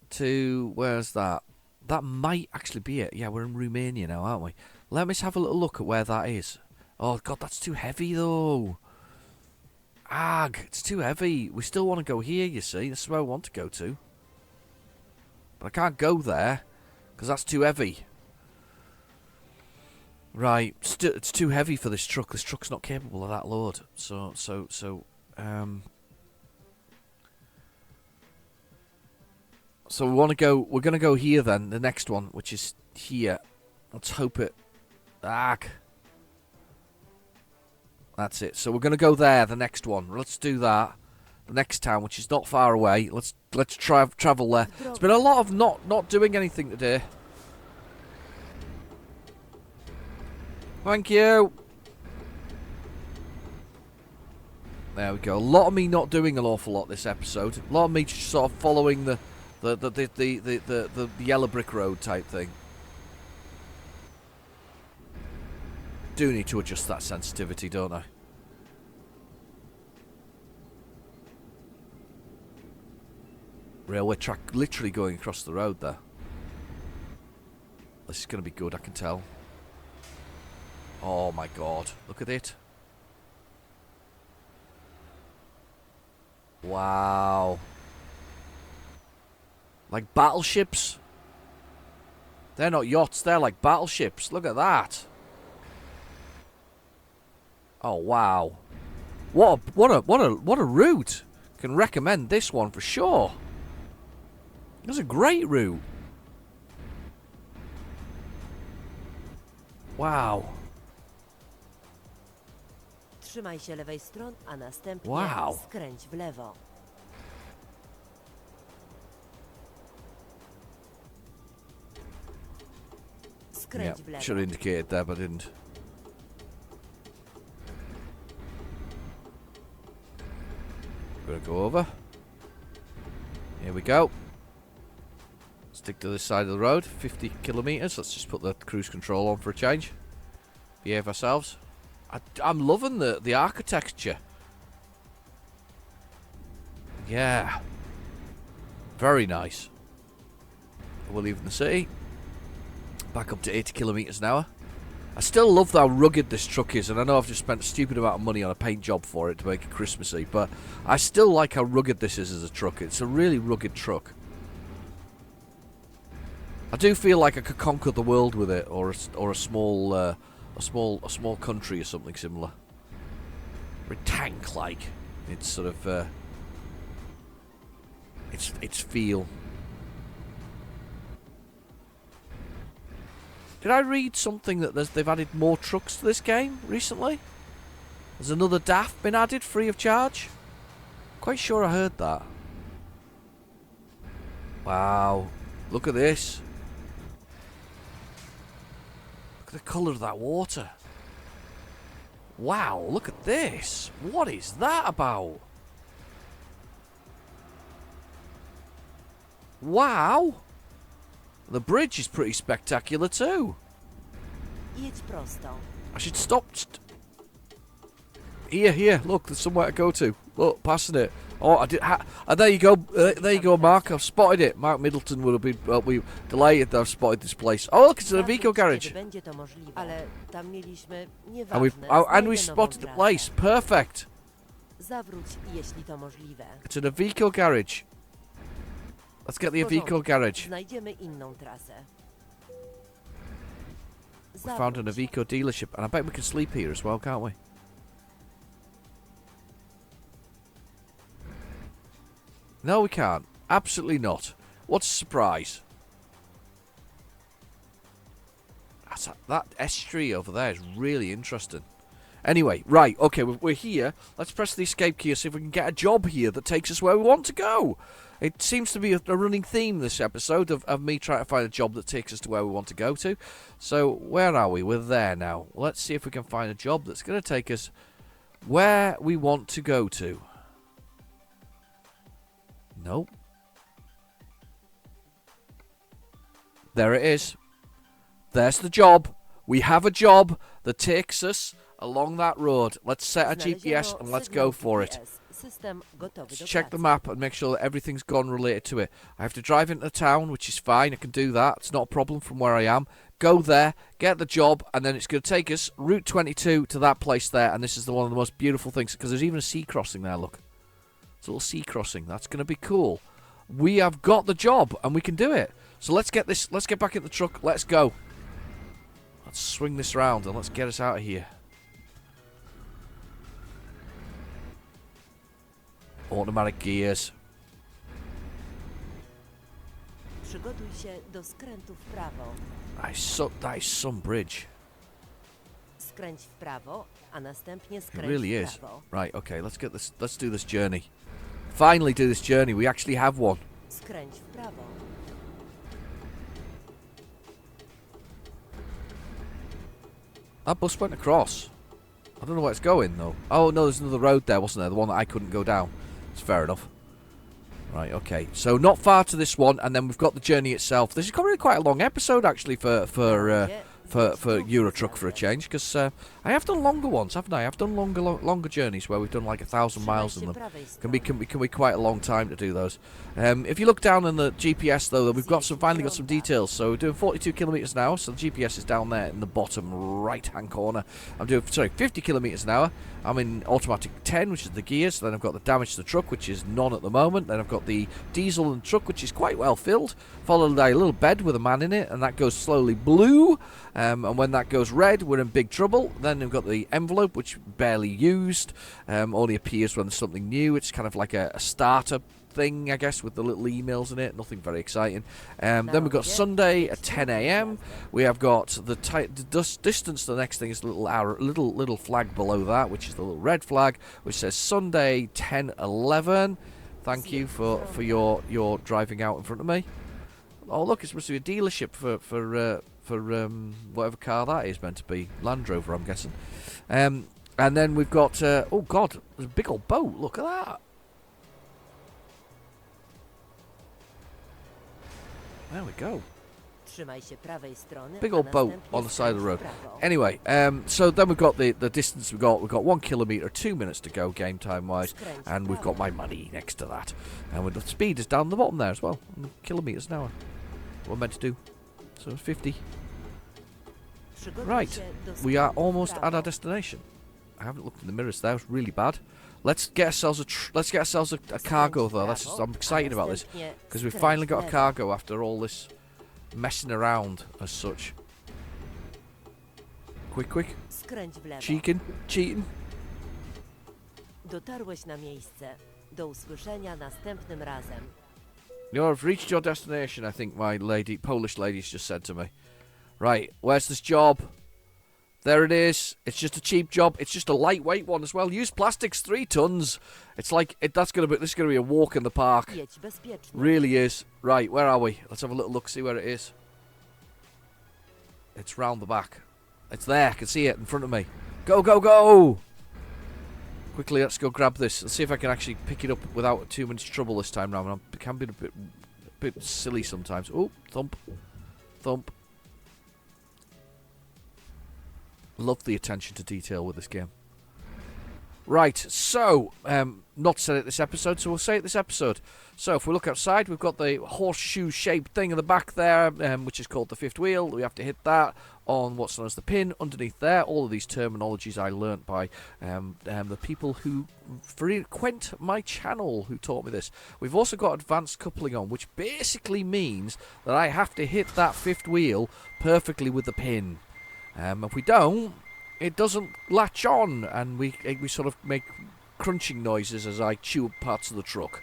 To where's that? That might actually be it. Yeah, we're in Romania now, aren't we? Let me just have a little look at where that is. Oh, God, that's too heavy, though. Ag, it's too heavy. We still want to go here, you see. This is where I want to go to. But I can't go there, because that's too heavy. Right, it's too heavy for this truck. This truck's not capable of that load. So, we want to go, we're going to go here then, the next one, which is here. Let's hope it... That's it. So we're going to go there, the next one. Let's do that. The next town, which is not far away. Let's travel there. It's been a lot of not doing anything today. Thank you. There we go. A lot of me not doing an awful lot this episode. A lot of me just sort of following the yellow brick road type thing. Do need to adjust that sensitivity, don't I? Railway track literally going across the road there. This is going to be good, I can tell. Oh my God, look at it. Wow. Like battleships. They're not yachts, they're like battleships. Look at that. Oh wow. What a route. Can recommend this one for sure. It's a great route. Wow. Trzymaj się lewej strony, a następnie Wow. skręć w lewo. Skręć w lewo. should have indicated there, but I didn't. Gonna go over. Here we go. Stick to this side of the road, 50 kilometres. Let's just put the cruise control on for a change. Behave ourselves. I'm loving the architecture. Yeah. Very nice. We're leaving the city. Back up to 80 kilometres an hour. I still love how rugged this truck is, and I know I've just spent a stupid amount of money on a paint job for it to make it Christmassy, but I still like how rugged this is as a truck. It's a really rugged truck. I do feel like I could conquer the world with it, or a small country or something similar. Very tank-like. It's sort of its feel. Did I read something that they've added more trucks to this game recently? Has another DAF been added free of charge? Quite sure I heard that. Wow. Look at this. Look at the colour of that water. Wow, look at this. What is that about? Wow. The bridge is pretty spectacular too. Jedź prosto. I should stop. Here, look, there's somewhere to go to. Look, passing it. Oh, I did. There you go. There you go, Mark. I've spotted it. Mark Middleton would have been. Well, we delighted that I've spotted this place. Oh, look, it's an Avico garage. Będzie to możliwe. Ale tam mieliśmy And we spotted the place. Perfect. Zawróć, jeśli to możliwe. It's an Avico garage. Let's get the Avico garage. Znajdziemy inną trasę. We found an Avico dealership, and I bet we can sleep here as well, can't we? No, we can't. Absolutely not. What's a surprise? That estuary over there is really interesting. Anyway, right, okay, we're here. Let's press the escape key and see if we can get a job here that takes us where we want to go. It seems to be a running theme this episode of me trying to find a job that takes us to where we want to go to. So, where are we? We're there now. Let's see if we can find a job that's going to take us where we want to go to. Nope. There it is. There's the job. We have a job that takes us along that road. Let's set our GPS and let's go for it. Let's check the map and make sure that everything's gone related to it. I have to drive into town, which is fine. I can do that. It's not a problem from where I am. Go there, get the job, and then it's going to take us Route 22 to that place there. And this is one of the most beautiful things because there's even a sea crossing there. Look, it's a little sea crossing. That's going to be cool. We have got the job and we can do it. So let's get this. Let's get back in the truck. Let's go. Let's swing this round and let's get us out of here. Automatic gears. Przygotuj się do skrętu w prawo. That is some bridge. Skręć w prawo, a następnie It skręć really w is. prawo. Right, okay, let's get this. Let's do this journey. Finally do this journey. We actually have one. Skręć w prawo. That bus went across. I don't know where it's going though. Oh no, there's another road there, wasn't there? The one that I couldn't go down. It's fair enough. Right, okay. So not far to this one, and then we've got the journey itself. This is probably quite a long episode actually for Euro Truck for a change, because I have done longer ones, haven't I? I've done longer journeys where we've done like 1,000 miles in them. Can be quite a long time to do those. If you look down in the GPS though, we've got finally got some details. So we're doing 42 kilometers an hour. So the GPS is down there in the bottom right hand corner. I'm doing 50 kilometers an hour. I'm in automatic 10, which is the gears. Then I've got the damage to the truck, which is none at the moment. Then I've got the diesel in the truck, which is quite well filled, followed by a little bed with a man in it, and that goes slowly blue. And when that goes red, we're in big trouble. Then we've got the envelope, which barely used, only appears when there's something new. It's kind of like a starter thing, I guess, with the little emails in it. Nothing very exciting. Then we've got Sunday at 10 a.m. We have got the distance. The next thing is a little arrow, little flag below that, which is the little red flag, which says Sunday 10:11. Thank you for your driving out in front of me. Oh look, it's supposed to be a dealership for for whatever car that is meant to be. Land Rover, I'm guessing. And then we've got... oh, God. There's a big old boat. Look at that. There we go. Trzymaj się prawej strony, Big a old boat następnie on the side of the road. skręć w prawo. Anyway, so then we've got the distance we've got. We've got 1 kilometre, 2 minutes to go game time wise, Skręć w and we've got prawo. my money next to that. And with the speed is down the bottom there as well, kilometres an hour. What we're meant to do. So 50. Przygotuj Right, się do we are skrętu w almost at our prawo. destination. I haven't looked in the mirrors there. It's really bad. Let's get ourselves a cargo though. I'm excited about this because we've finally got a cargo after all this messing around as such. Quick. Skręć w lewo. Cheating. Dotarłeś na miejsce. Do usłyszenia następnym razem. You've reached your destination, I think my Polish lady's just said to me. Right, where's this job? There it is. It's just a cheap job. It's just a lightweight one as well. Used plastics, 3 tons. It's like this is gonna be a walk in the park. Jedź bezpiecznie. Really is. Right, where are we? Let's have a little look, see where it is. It's round the back. It's there. I can see it in front of me. Go! Quickly, let's go grab this. Let's see if I can actually pick it up without too much trouble this time round. I can be a bit silly sometimes. Oh, thump. Love the attention to detail with this game. Right, so, not said it this episode, so we'll say it this episode. So, if we look outside, we've got the horseshoe-shaped thing in the back there, which is called the fifth wheel. We have to hit that on what's known as the pin underneath there. All of these terminologies I learnt by the people who frequent my channel who taught me this. We've also got advanced coupling on, which basically means that I have to hit that fifth wheel perfectly with the pin. If we don't, it doesn't latch on, and we sort of make crunching noises as I chew up parts of the truck,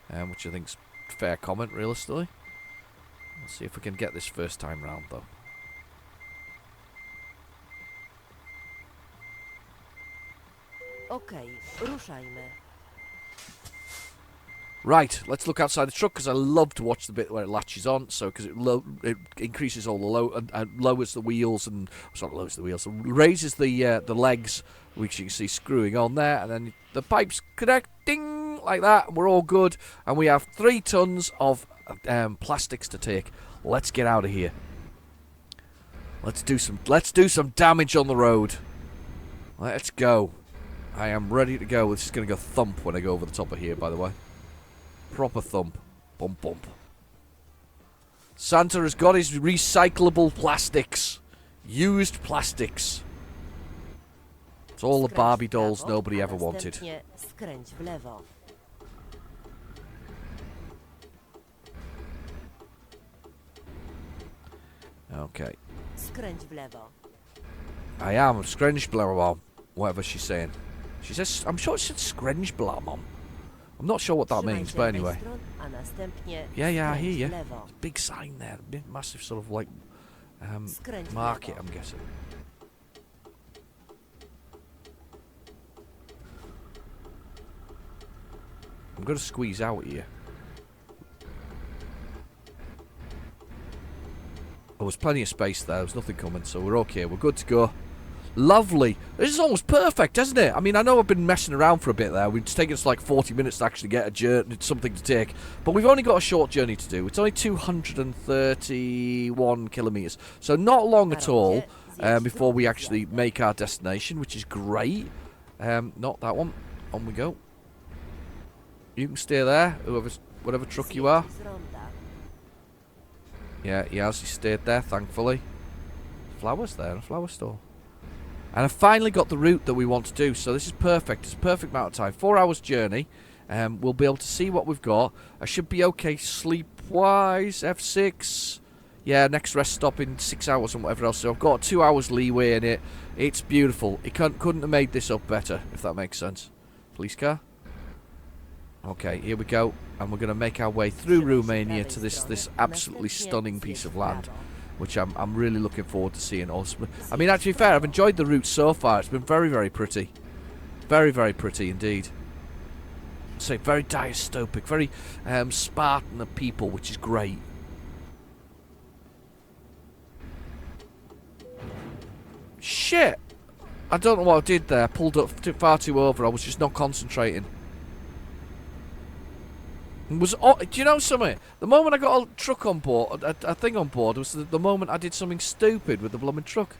which I think's a fair comment, realistically. Let's see if we can get this first time round, though. Okej, ruszajmy. Right, let's look outside the truck because I love to watch the bit where it latches on. So because it increases all the and lowers the wheels and raises the legs, which you can see screwing on there, and then the pipes connect, ding, like that, and we're all good. And we have 3 tons of plastics to take. Let's get out of here. Let's do some damage on the road. Let's go. I am ready to go. This is going to go thump when I go over the top of here, by the way. Proper thump. Bump. Santa has got his recyclable plastics. Used plastics. It's all the Barbie dolls nobody ever wanted. Następnie skręć w lewo. Okay. Skręć w lewo. I am. Screnge whatever she's saying. She says, I'm sure she said Screnge Blamom. I'm not sure what that Trzymaj means, się but lewej anyway. stron, a następnie Yeah, I skręć hear you. w lewo. Big sign there. Big, massive sort of like Skręć w market, lewo. I'm guessing. I'm going to squeeze out here. There was plenty of space there. There was nothing coming, so we're okay. We're good to go. Lovely. This is almost perfect, isn't it? I mean, I know I've been messing around for a bit there. It's taken us like 40 minutes to actually get a journey, something to take. But we've only got a short journey to do. It's only 231 kilometres. So not long at all before we actually make our destination, which is great. Not that one. On we go. You can stay there, whatever truck you are. Zjedź z ronda. Yeah, he has. He stayed there, thankfully. Flowers there, a flower store. And I finally got the route that we want to do, so this is perfect. It's a perfect amount of time. 4 hours journey. We'll be able to see what we've got. I should be okay sleep-wise. F6. Yeah, next rest stop in 6 hours and whatever else. So I've got 2 hours leeway in it. It's beautiful. It couldn't have made this up better, if that makes sense. Police car. Okay, here we go. And we're going to make our way through Romania to this absolutely stunning piece of land, which I'm really looking forward to seeing. Also, I mean, actually, fair, I've enjoyed the route so far. It's been very, very pretty. Very, very pretty indeed. So very dystopic, very Spartan of people, which is great. shit! I don't know what I did there. I pulled up far too over. I was just not concentrating. Do you know something? The moment I got a truck on board, a thing on board, was the moment I did something stupid with the blooming truck.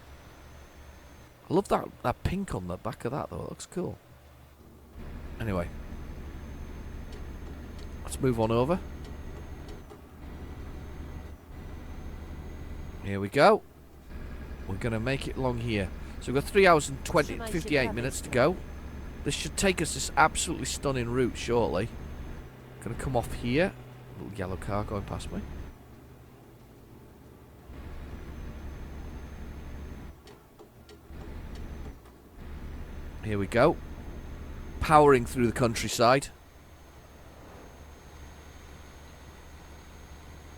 I love that pink on the back of that though. It looks cool. Anyway, let's move on over. Here we go. We're gonna make it along here. So we've got 3 hours and 58 minutes to go. This should take us this absolutely stunning route shortly. Gonna come off here. Little yellow car going past me. Here we go. Powering through the countryside.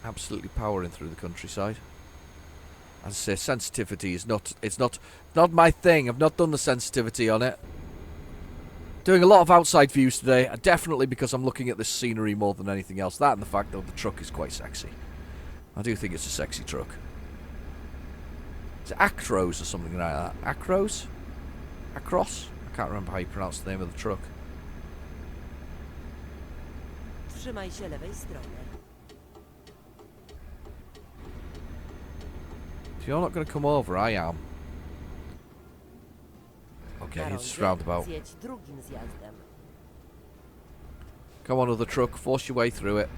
Absolutely powering through the countryside. As I say, sensitivity is not my thing. I've not done the sensitivity on it. Doing a lot of outside views today, definitely because I'm looking at this scenery more than anything else. That and the fact that the truck is quite sexy. I do think it's a sexy truck. Is it Actros or something like that? Acros? Acros? I can't remember how you pronounce the name of the truck. Trzymaj się lewej strony. If you're not going to come over, I am. Okay, it's roundabout. Zjedź drugim zjazdem. Come on, other truck, force your way through it.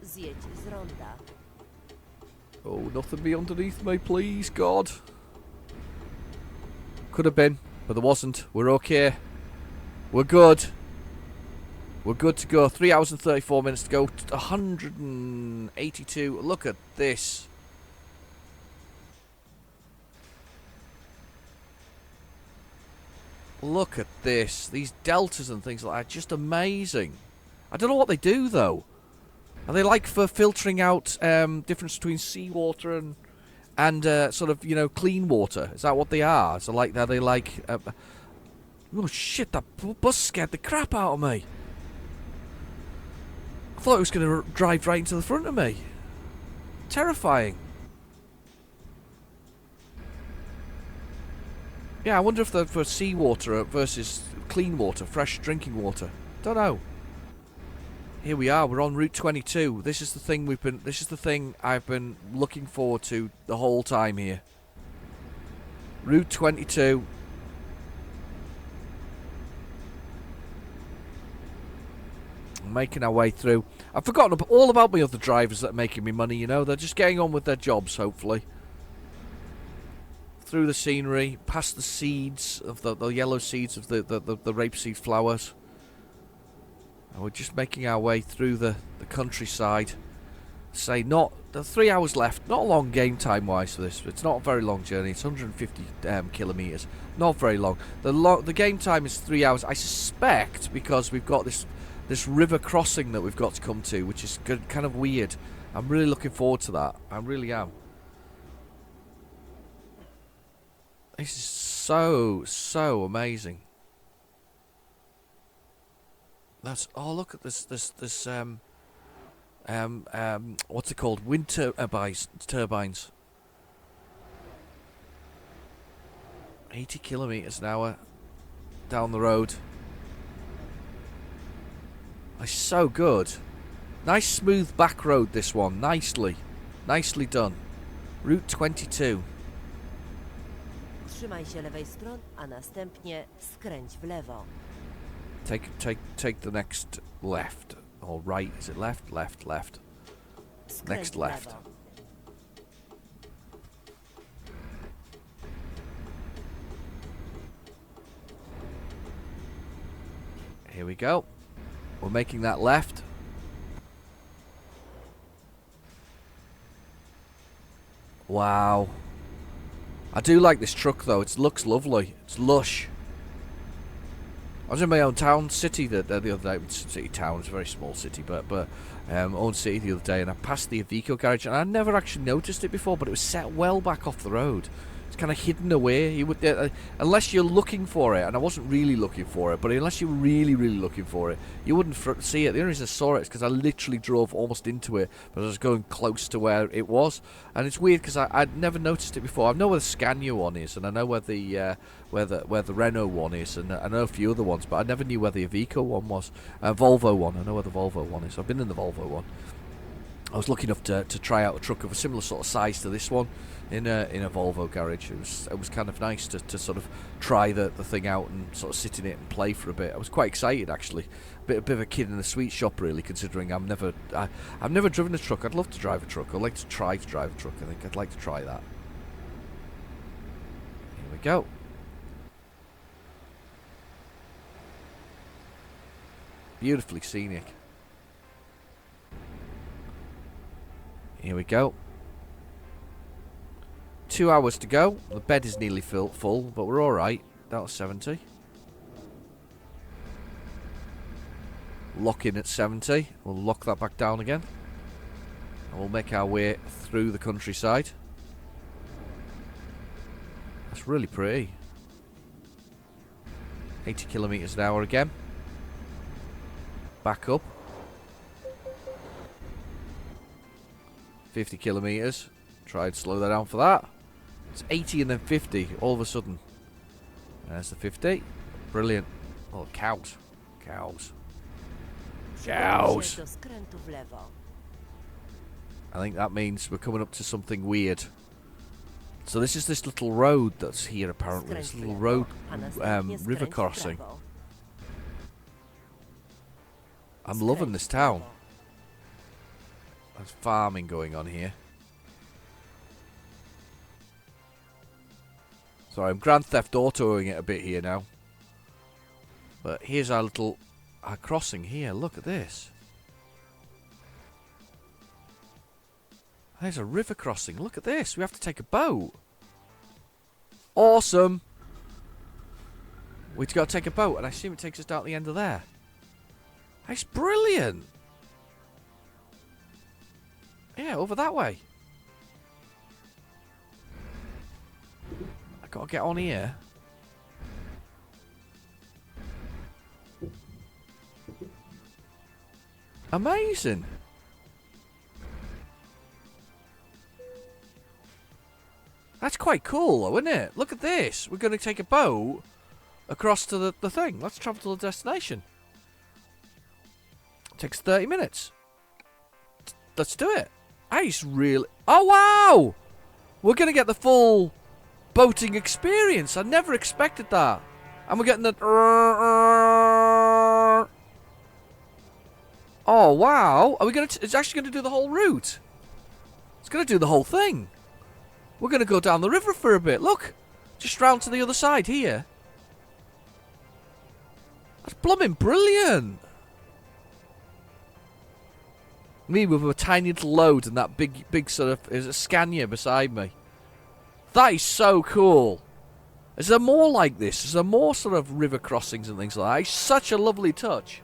Zjedź z ronda. Oh, nothing be underneath me, please, God. Could have been, but there wasn't. We're okay. We're good. We're good to go. 3 hours and 34 minutes to go. 182. Look at this. Look at this. These deltas and things like that. Just amazing. I don't know what they do, though. Are they like for filtering out difference between seawater and sort of, you know, clean water? Is that what they are? So like, are they like... oh shit, that bus scared the crap out of me. I thought it was going to drive right into the front of me. Terrifying. Yeah, I wonder if they're for seawater versus clean water, fresh drinking water. Don't know. Here we are. We're on Route 22. This is the thing This is the thing I've been looking forward to the whole time here. Route 22. Making our way through. I've forgotten all about my other drivers that are making me money, you know. They're just getting on with their jobs, hopefully. Through the scenery, past the seeds of the yellow seeds of the rapeseed flowers. And we're just making our way through the countryside. Say, not the 3 hours left. Not long game time wise for this. It's not a very long journey. It's 150 kilometers. Not very long. The game time is 3 hours. I suspect because we've got this river crossing that we've got to come to, which is kind of weird. I'm really looking forward to that. I really am. This is so amazing. That's look at this what's it called? Wind turbines. 80 kilometers an hour down the road. It's so good. Nice smooth back road, this one. Nicely done. Route 22. Trzymaj się lewej strony, a następnie skręć w lewo. Take the next left or right. Is it left? Left. Skręć Next w left. lewo. Here we go. We're making that left. Wow. I do like this truck though. It looks lovely. It's lush. I was in my own city the other day. City town. It's a very small city, but own city the other day, and I passed the Iveco garage, and I never actually noticed it before, but it was set well back off the road. It's kind of hidden away. You would, unless you're looking for it, and I wasn't really looking for it, but unless you're really, really looking for it, you wouldn't see it. The only reason I saw it is because I literally drove almost into it, but I was going close to where it was. And it's weird because I'd never noticed it before. I know where the Scania one is, and I know where the Renault one is, and I know a few other ones, but I never knew where the Iveco one was. Volvo one, I know where the Volvo one is. I've been in the Volvo one. I was lucky enough to try out a truck of a similar sort of size to this one in a Volvo garage. It was kind of nice to sort of try the thing out and sort of sit in it and play for a bit. I was quite excited actually. A bit of a kid in a sweet shop really, considering I've never driven a truck. I'd love to drive a truck. I'd like to try to drive a truck. I think I'd like to try that. Here we go. Beautifully scenic. Here we go. 2 hours to go. The bed is nearly full, but we're alright. That was 70. Lock in at 70. We'll lock that back down again. And we'll make our way through the countryside. That's really pretty. 80 kilometres an hour again. Back up. 50 kilometres. Try and slow that down for that. It's 80 and then 50 all of a sudden. There's the 50. Brilliant. Oh, cows. Cows. Cows. Do skrętu w lewo. I think that means we're coming up to something weird. So this is this little road that's here apparently. This little road, river crossing. I'm loving this town. There's farming going on here. Sorry, I'm Grand Theft Autoing it a bit here now. But here's our little crossing here. Look at this. There's a river crossing. Look at this. We have to take a boat. Awesome. We've got to take a boat, and I assume it takes us down to the end of there. That's brilliant. Yeah, over that way. I gotta get on here. Amazing. That's quite cool though, isn't it? Look at this. We're going to take a boat across to the thing. Let's travel to the destination. It takes 30 minutes. Let's do it. That's really... Oh, wow! We're going to get the full boating experience. I never expected that. And we're getting the... Oh, wow. Are we going to... It's actually going to do the whole route. It's going to do the whole thing. We're going to go down the river for a bit. Look. Just round to the other side here. That's blooming brilliant. Me with a tiny little load and that big sort of... Is a Scania beside me. That is so cool. Is there more like this? Is there more sort of river crossings and things like that? It's such a lovely touch.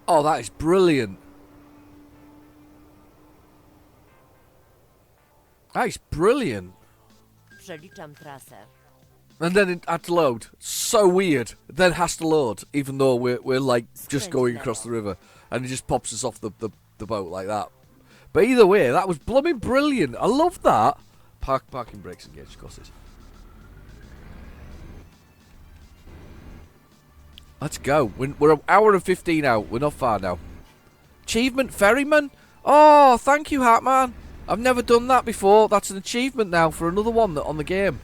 Oh, that is brilliant. That is brilliant. Przeliczam trasę. And then it had to load. So weird. It then has to load, even though we're like just going across the river, and it just pops us off the boat like that. But either way, that was blooming brilliant. I love that. Parking brakes engaged, of course it is. Let's go. We're an hour and 15 out. We're not far now. Achievement, Ferryman. Oh, thank you, Hatman. I've never done that before. That's an achievement now for another one on the game.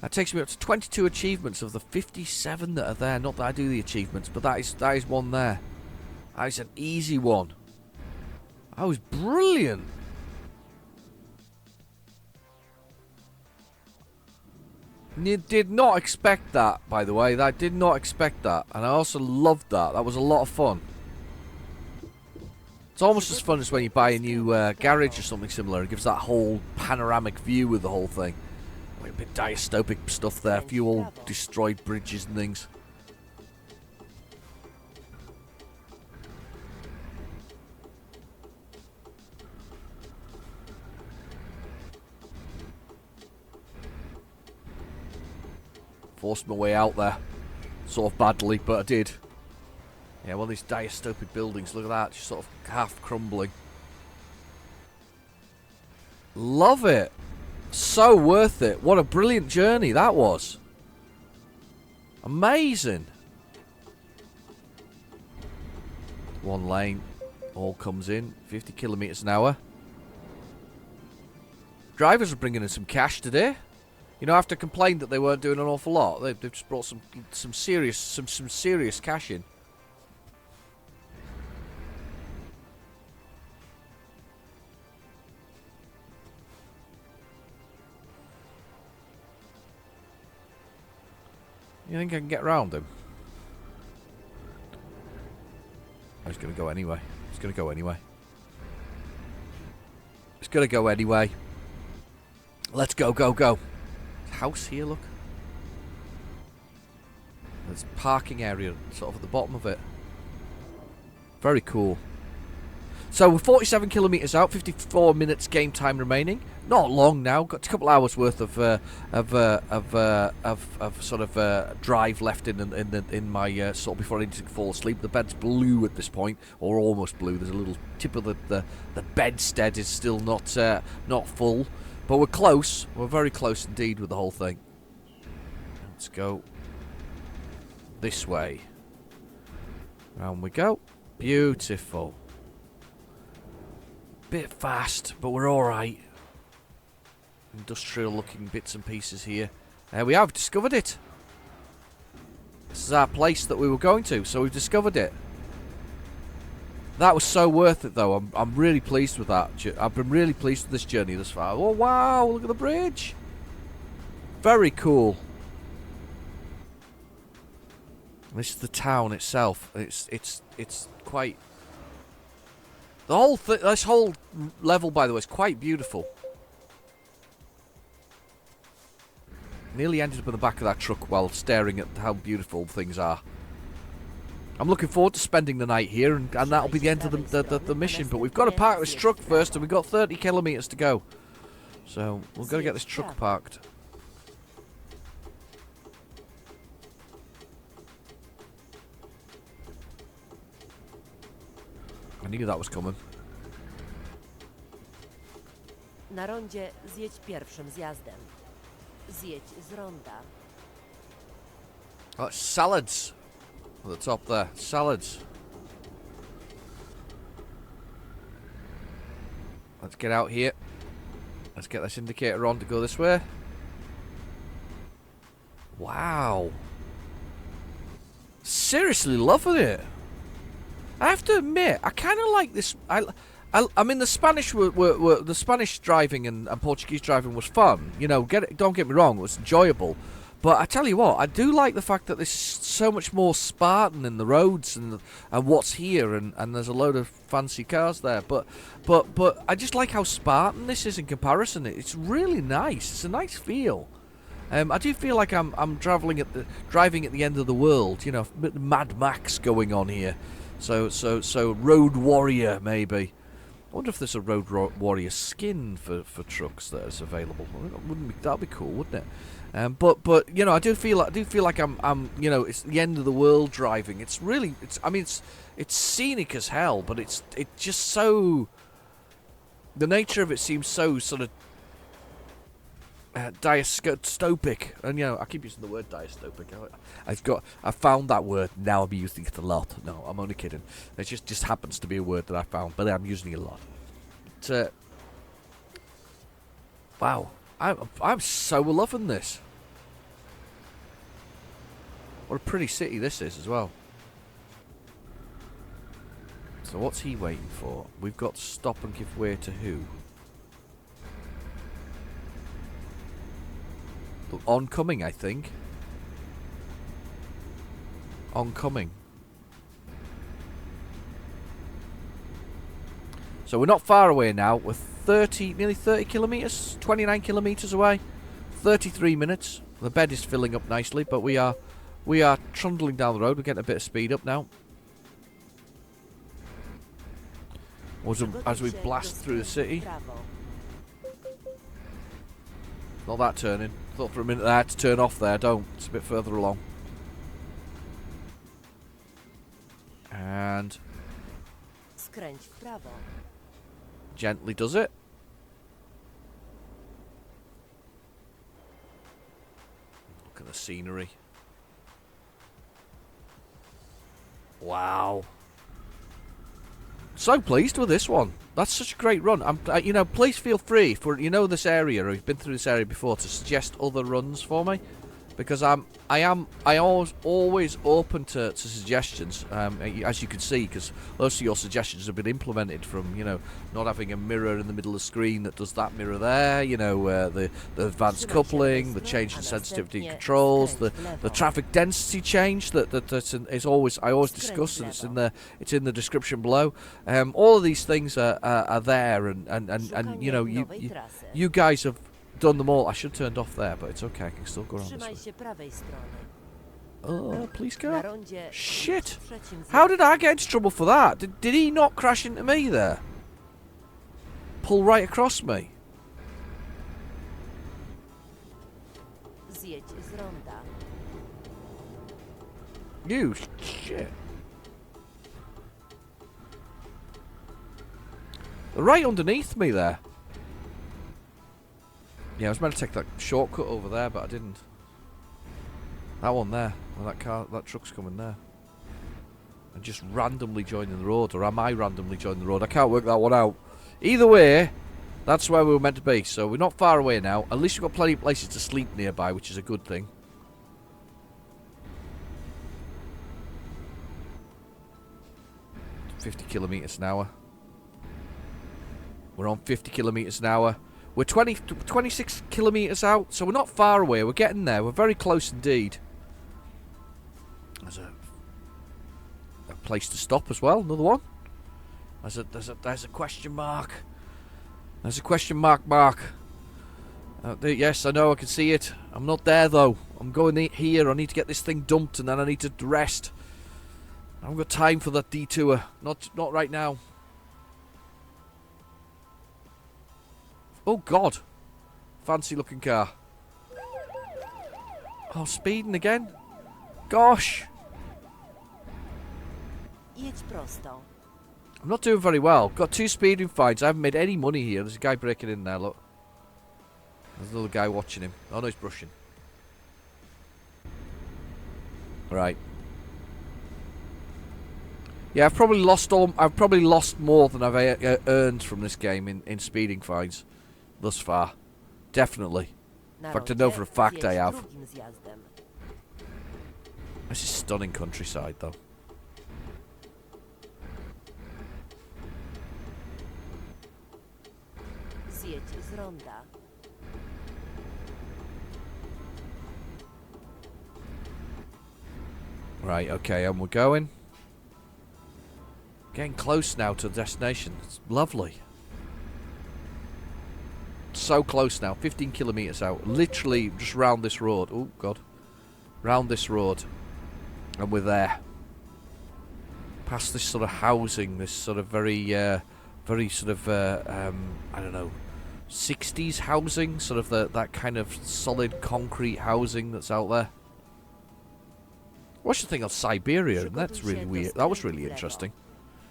That takes me up to 22 achievements of the 57 that are there. Not that I do the achievements, but that is one there. That is an easy one. That was brilliant. Did not expect that, by the way. I did not expect that. And I also loved that. That was a lot of fun. It's almost as fun as when you buy a new garage or something similar. It gives that whole panoramic view of the whole thing. Like a bit dystopic stuff there. A few old destroyed bridges and things. Forced my way out there. Sort of badly, but I did. Yeah, one of these dystopic buildings. Look at that. Just sort of half crumbling. Love it. So worth it. What a brilliant journey that was. Amazing. One lane. All comes in. 50 kilometers an hour. Drivers are bringing in some cash today. You know, after complained that they weren't doing an awful lot, they've just brought some serious cash in. You think I can get around him? Oh, he's going to go anyway. He's going to go anyway. He's going to go anyway. Let's go, go, go. House here, look. There's a parking area sort of at the bottom of it. Very cool. So we're 47 kilometres out, 54 minutes game time remaining. Not long now. Got a couple hours worth of sort of drive left in my sort of before I need to fall asleep. The bed's blue at this point, or almost blue. There's a little tip of the bedstead is still not full, but we're close. We're very close indeed with the whole thing. Let's go this way. Round we go. Beautiful. Bit fast, but we're alright. Industrial looking bits and pieces here. There we have discovered it. This is our place that we were going to, so we've discovered it. That was so worth it though. I'm really pleased with that. I've been really pleased with this journey thus far. Oh wow, look at the bridge. Very cool. This is the town itself. It's quite. The whole this whole level, by the way, is quite beautiful. Nearly ended up in the back of that truck while staring at how beautiful things are. I'm looking forward to spending the night here, and that'll be the end of the mission. But we've got to park this truck first, and we've got 30 kilometres to go. So we've got to get this truck parked. I knew that was coming. Na rondzie zjedź pierwszym zjazdem. Zjedź z ronda. Oh, salads. At the top there. Salads. Let's get out here. Let's get this indicator on to go this way. Wow. Seriously loving it. I have to admit, I kind of like this. I mean, the Spanish the Spanish driving and Portuguese driving was fun. You know, don't get me wrong, it was enjoyable. But I tell you what, I do like the fact that there's so much more Spartan in the roads and what's here, and there's a load of fancy cars there. But I just like how Spartan this is in comparison. It's really nice. It's a nice feel. I do feel like I'm driving at the end of the world. You know, Mad Max going on here. So Road Warrior maybe. I wonder if there's a Road Warrior skin for trucks that is available. That'd be cool, wouldn't it? But you know, I do feel like I'm you know, it's the end of the world driving. It's really it's scenic as hell, but it's just so, the nature of it seems so sort of dystopic, and you know, I keep using the word dystopic. I found that word, now I'm using it a lot. No, I'm only kidding. It just happens to be a word that I found, but I'm using it a lot. But, wow, I'm so loving this. What a pretty city this is as well. So what's he waiting for? We've got to stop and give way to who? Oncoming, I think. Oncoming. So we're not far away now. We're nearly 30 kilometres, 29 kilometres away. 33 minutes. The bed is filling up nicely, but we are trundling down the road. We're getting a bit of speed up now. As we blast through the city. Not that turning. Thought for a minute I had to turn off there. Don't. It's a bit further along. And Skręć w prawo. gently does it. Look at the scenery. Wow. So pleased with this one. That's such a great run. You know, please feel free for this area, or you've been through this area before, to suggest other runs for me, because I always open to suggestions. As you can see, because most of your suggestions have been implemented from not having a mirror in the middle of the screen that does that mirror there. The advanced coupling, the change in sensitivity controls, the traffic density change is always I always discuss, and it's in the description below. All of these things are there, and you guys have done them all. I should have turned off there, but it's okay. I can still go around this way. Oh, please go. Shit! How did I get into trouble for that? Did he not crash into me there? Pull right across me. Zjedź z ronda. You shit. They're right underneath me there. Yeah, I was meant to take that shortcut over there, but I didn't. That one there, well, that truck's coming there. And just randomly joining the road, or am I randomly joining the road? I can't work that one out. Either way, that's where we were meant to be. So we're not far away now. At least we've got plenty of places to sleep nearby, which is a good thing. $50 kilometers an hour. We're on 50 kilometers an hour. We're 26 kilometers out, so we're not far away. We're getting there. We're very close indeed. There's a place to stop as well. Another one. There's a question mark. There's a question mark. Yes, I know. I can see it. I'm not there though. I'm going here. I need to get this thing dumped, and then I need to rest. I haven't got time for that detour. Not right now. Oh God. Fancy looking car. Oh, speeding again. Gosh. Jedź prosto. I'm not doing very well. Got 2 speeding fines. I haven't made any money here. There's a guy breaking in there, look. There's another guy watching him. Oh no, he's brushing. Right. Yeah, I've probably lost more than I've earned from this game in speeding fines thus far. Definitely. In fact, I know for a fact I have. This is stunning countryside, though. Zjedź z ronda. Right, okay, and we're going. Getting close now to the destination. It's lovely. So close now. 15 kilometers out. Literally just round this road. Oh, God. Round this road. And we're there. Past this sort of housing. This sort of very sort of, I don't know, 60s housing. Sort of that kind of solid concrete housing that's out there. What's the thing of Siberia? And that's really weird. That was really interesting.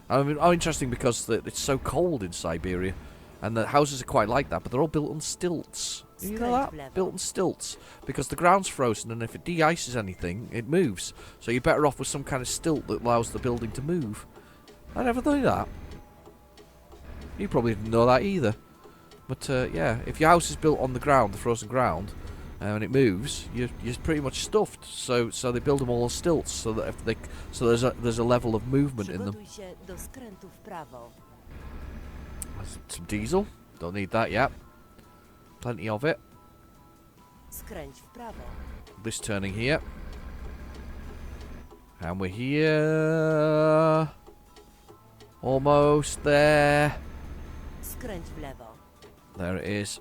I mean, interesting because it's so cold in Siberia, and the houses are quite like that, but they're all built on stilts. You know that? Built on stilts, because the ground's frozen, and if it de-ices anything, it moves. So you're better off with some kind of stilt that allows the building to move. I never knew that. You probably didn't know that either. But yeah, if your house is built on the ground, the frozen ground, and it moves, you're pretty much stuffed. So they build them all on stilts, so that there's a level of movement in them. Some diesel. Don't need that yet. Plenty of it. This turning here. And we're here. Almost there. There it is.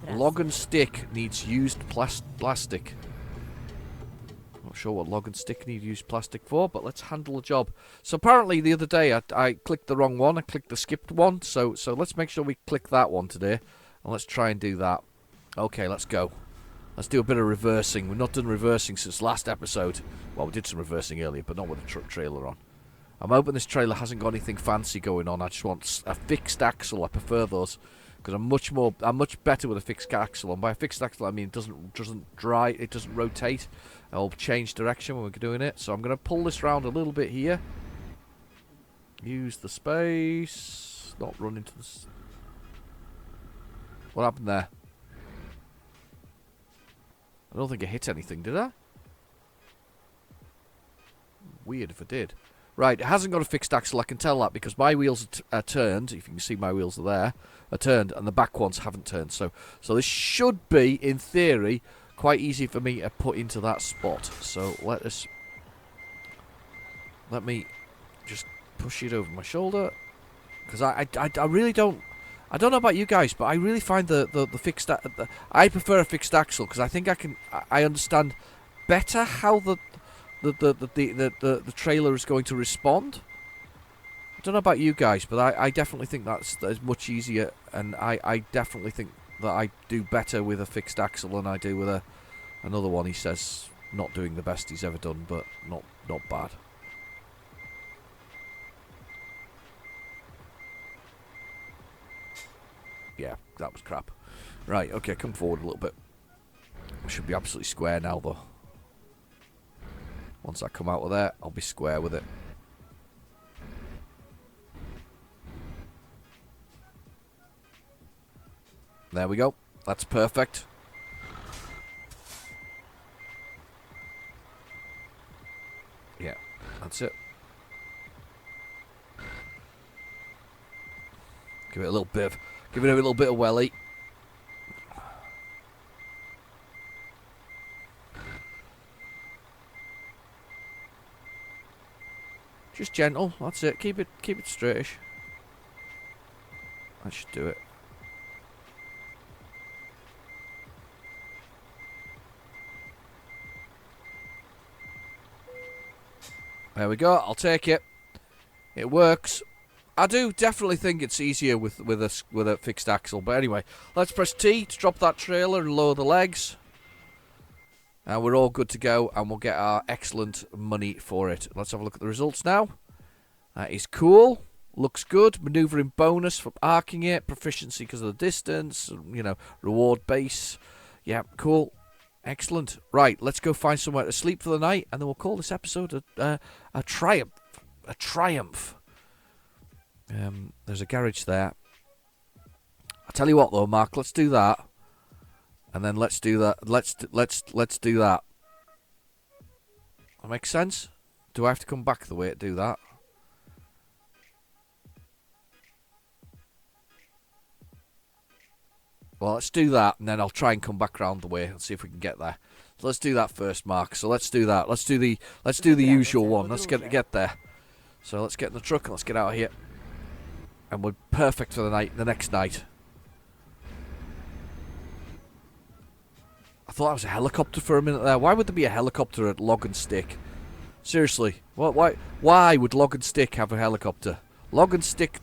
Log and stick needs used plastic. Not sure what log and stick need to use plastic for, but let's handle the job. So apparently the other day I clicked the wrong one. I clicked the skipped one. So let's make sure we click that one today. And let's try and do that. Okay, let's go. Let's do a bit of reversing. We've not done reversing since last episode. Well, we did some reversing earlier, but not with a truck trailer on. I'm hoping this trailer hasn't got anything fancy going on. I just want a fixed axle. I prefer those because I'm much better with a fixed axle. And by a fixed axle, I mean it doesn't rotate. It'll change direction when we're doing it. So I'm going to pull this round a little bit here. Use the space. Not run into the... What happened there? I don't think I hit anything, did I? Weird if I did. Right, it hasn't got a fixed axle. I can tell that because my wheels are turned. If you can see, my wheels are there. Are turned, and the back ones haven't turned. So this should be, in theory, quite easy for me to put into that spot. So let me just push it over my shoulder because I really don't. I don't know about you guys, but I really find the fixed. I prefer a fixed axle because I think I understand better how the trailer is going to respond. I don't know about you guys, but I definitely think that is much easier, and I definitely think that I do better with a fixed axle than I do with another one. He says not doing the best he's ever done, but not bad. Yeah, that was crap. Right, okay, come forward a little bit. Should be absolutely square now, though. Once I come out of there, I'll be square with it. There we go. That's perfect. Yeah, that's it. Give it a little bit of welly. Just gentle, that's it. Keep it straightish. That should do it. There we go. I'll take it. It works. I do definitely think it's easier with a fixed axle. But anyway, let's press T to drop that trailer and lower the legs. And we're all good to go, and we'll get our excellent money for it. Let's have a look at the results now. That is cool. Looks good. Maneuvering bonus for arcing it. Proficiency because of the distance. You know, reward base. Yeah, cool. Excellent. Right, let's go find somewhere to sleep for the night, and then we'll call this episode a triumph. A triumph. There's a garage there. I'll tell you what, though, Mark. Let's do that, and then let's do that. Let's do that. That makes sense. Do I have to come back the way to do that? Well, let's do that, and then I'll try and come back around the way and see if we can get there. So let's do that first, Mark. So let's do that. Let's do the usual one. Let's get there. So let's get in the truck and let's get out of here. And we're perfect for the next night. I thought that was a helicopter for a minute there. Why would there be a helicopter at Log and Stick? Seriously, why would Log and Stick have a helicopter? Log and Stick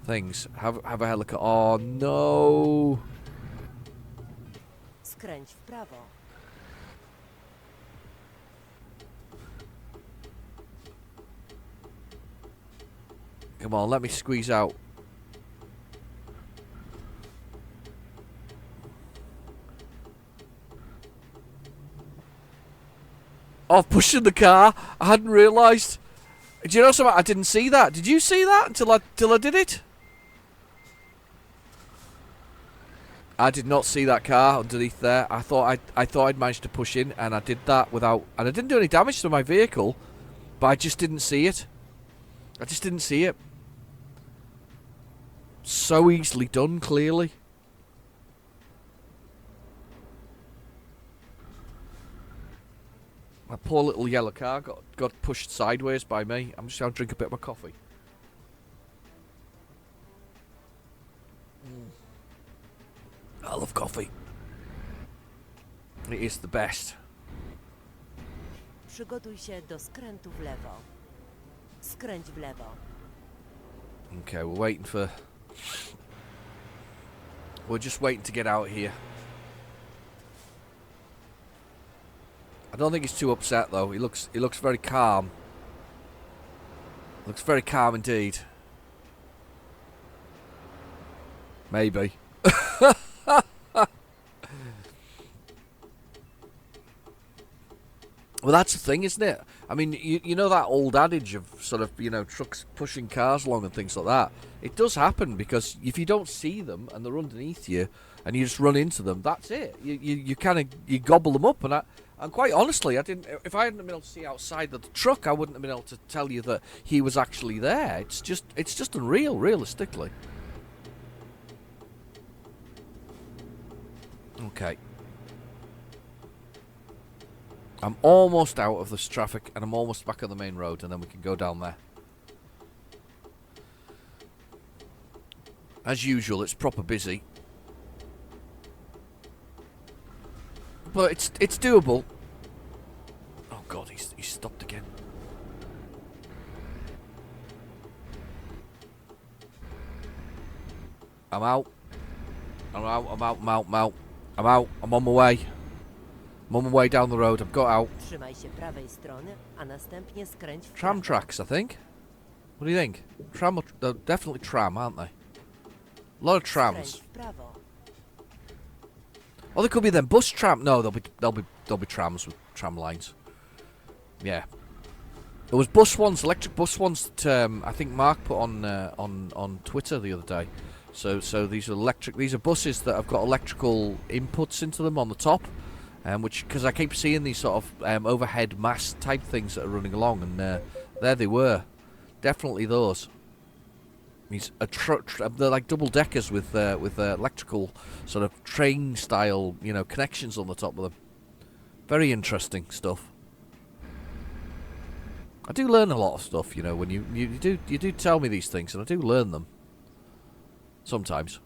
things have a helicopter. Oh no! Skręć w prawo. Come on, let me squeeze out. Oh, I've pushed in the car. I hadn't realised. Do you know something? I didn't see that. Did you see that until I did it? I did not see that car underneath there. I thought I'd managed to push in, and I did that without, and I didn't do any damage to my vehicle, but I just didn't see it. I just didn't see it. So easily done, clearly. My poor little yellow car got pushed sideways by me. I'm just going to drink a bit of my coffee. I love coffee. It is the best. Przygotuj się do skrętu w lewo. Skręć w lewo. Okay, we're waiting for... We're just waiting to get out here. I don't think he's too upset though. He looks very calm. Looks very calm indeed. Maybe. Well, that's the thing, isn't it? I mean, you know that old adage of sort of, you know, trucks pushing cars along and things like that. It does happen because if you don't see them and they're underneath you and you just run into them, that's it. You kind of you gobble them up. And quite honestly, I didn't. If I hadn't been able to see outside of the truck, I wouldn't have been able to tell you that he was actually there. It's just unreal, realistically. Okay. I'm almost out of this traffic and I'm almost back on the main road and then we can go down there. As usual, it's proper busy. But it's doable. Oh god, he's stopped again. I'm out. I'm on my way. I'm on my way down the road. I've got out. Trzymaj się prawej strony, a następnie skręć w Tram prawo. tracks, I think. What do you think? Tram, they're definitely tram, aren't they? A lot of trams. Skręć w prawo. Oh, they could be them bus tram. No, they'll be trams with tram lines. Yeah. There was bus ones, electric bus ones that I think Mark put on Twitter the other day. So these are electric. These are buses that have got electrical inputs into them on the top, which because I keep seeing these sort of overhead mast type things that are running along, and there they were, definitely those. These they're like double deckers with electrical sort of train style, you know, connections on the top of them. Very interesting stuff. I do learn a lot of stuff, you know, when you do tell me these things, and I do learn them. Sometimes.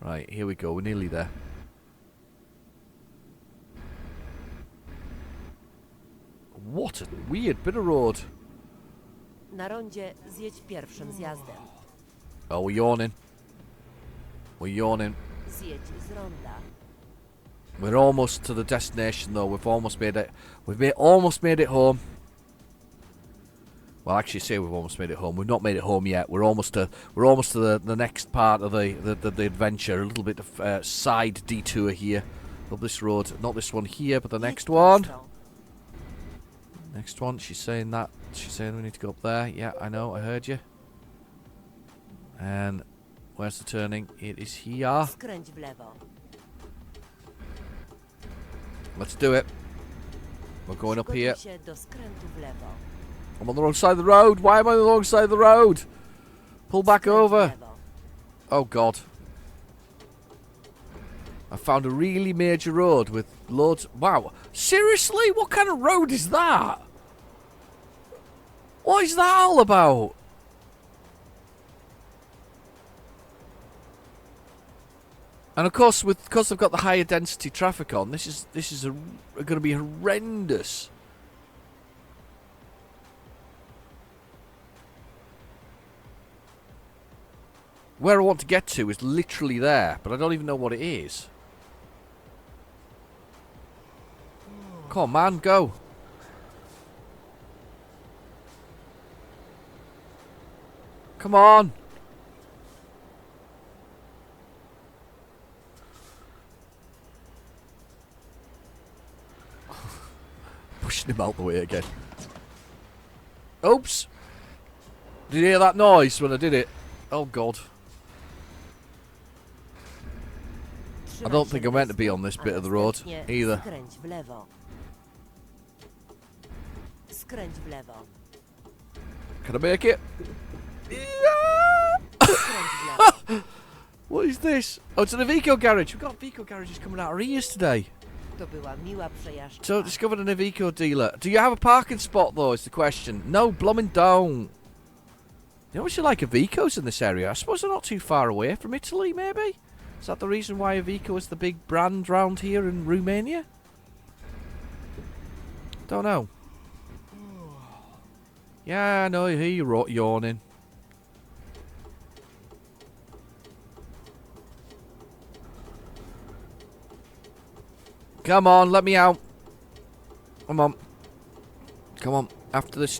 Right, here we go. We're nearly there. What a weird bit of road. Na rondzie zjedź pierwszym zjazdem. Oh, we're yawning. We're yawning. Zjedź z ronda. We're almost to the destination, though. We've almost made it. Almost made it home. Well, actually, say we've almost made it home. We've not made it home yet. We're almost to the next part of the adventure. A little bit of side detour here up this road. Not this one here, but the next one. Next one. She's saying that. She's saying we need to go up there. Yeah, I know. I heard you. And where's the turning? It is here. Skręć w lewo. Let's do it. We're going up here. Przygotuj się do skrętu w lewo. I'm on the wrong side of the road. Why am I on the wrong side of the road? Pull back Skręć w over. lewo. Oh, God. I found a really major road with loads... Wow. Seriously? What kind of road is that? What is that all about? And of course, because I've got the higher density traffic on, this is going to be horrendous. Where I want to get to is literally there, but I don't even know what it is. Come on, man, go. Come on. Pushing him out the way again. Oops. Did you hear that noise when I did it? Oh, God. I don't think I meant to be on this bit of the road either. Skręć w lewo. Skręć w lewo. Can I make it? Skręć w lewo. What is this? Oh, it's an Iveco garage. We've got Iveco garages coming out of ears today. To była miła przejażdżka. So, discovered an Iveco dealer. Do you have a parking spot, though, is the question. No, blooming don't. You know, you like Ivecos in this area. I suppose they're not too far away from Italy, maybe? Is that the reason why Iveco is the big brand round here in Romania? Don't know. Yeah, I know. I hear you yawning. Come on, let me out. Come on. Come on. After this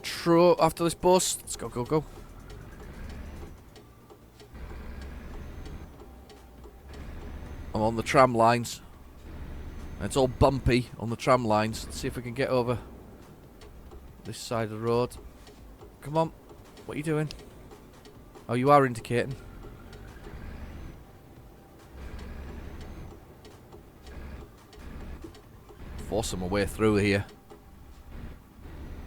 after this bus. Let's go, go, go. I'm on the tram lines. It's all bumpy on the tram lines. Let's see if we can get over this side of the road. Come on. What are you doing? Oh, you are indicating. Forcing my way through here.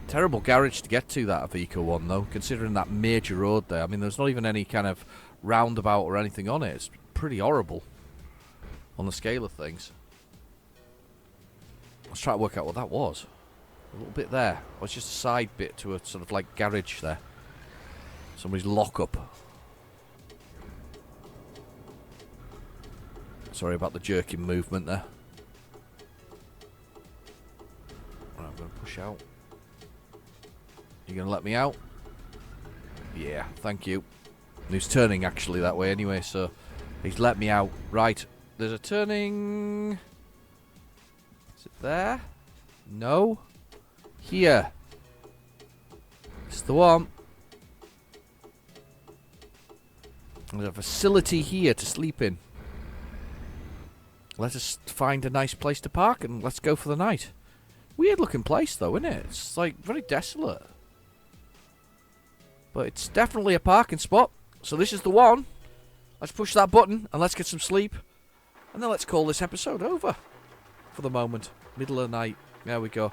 Terrible garage to get to, that Avico one, though, considering that major road there. I mean, there's not even any kind of roundabout or anything on it. It's pretty horrible on the scale of things. Let's try to work out what that was. A little bit there. Oh, it's just a side bit to a sort of like garage there. Somebody's lock-up. Sorry about the jerking movement there. Right, I'm going to push out. You going to let me out? Yeah, thank you. And he's turning actually that way anyway, so he's let me out. Right, there's a turning. Is it there? No. Here. It's the one. There's a facility here to sleep in. Let us find a nice place to park and let's go for the night. Weird looking place though, isn't it? It's like very desolate. But it's definitely a parking spot. So this is the one. Let's push that button and let's get some sleep. And then let's call this episode over. For the moment. Middle of the night. There we go.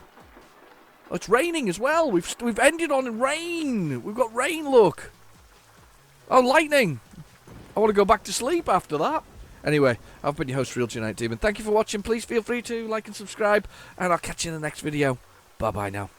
Oh, it's raining as well. We've ended on rain. We've got rain, look. Oh, lightning. I want to go back to sleep after that. Anyway, I've been your host, Real Genetic Demon. Thank you for watching. Please feel free to like and subscribe. And I'll catch you in the next video. Bye-bye now.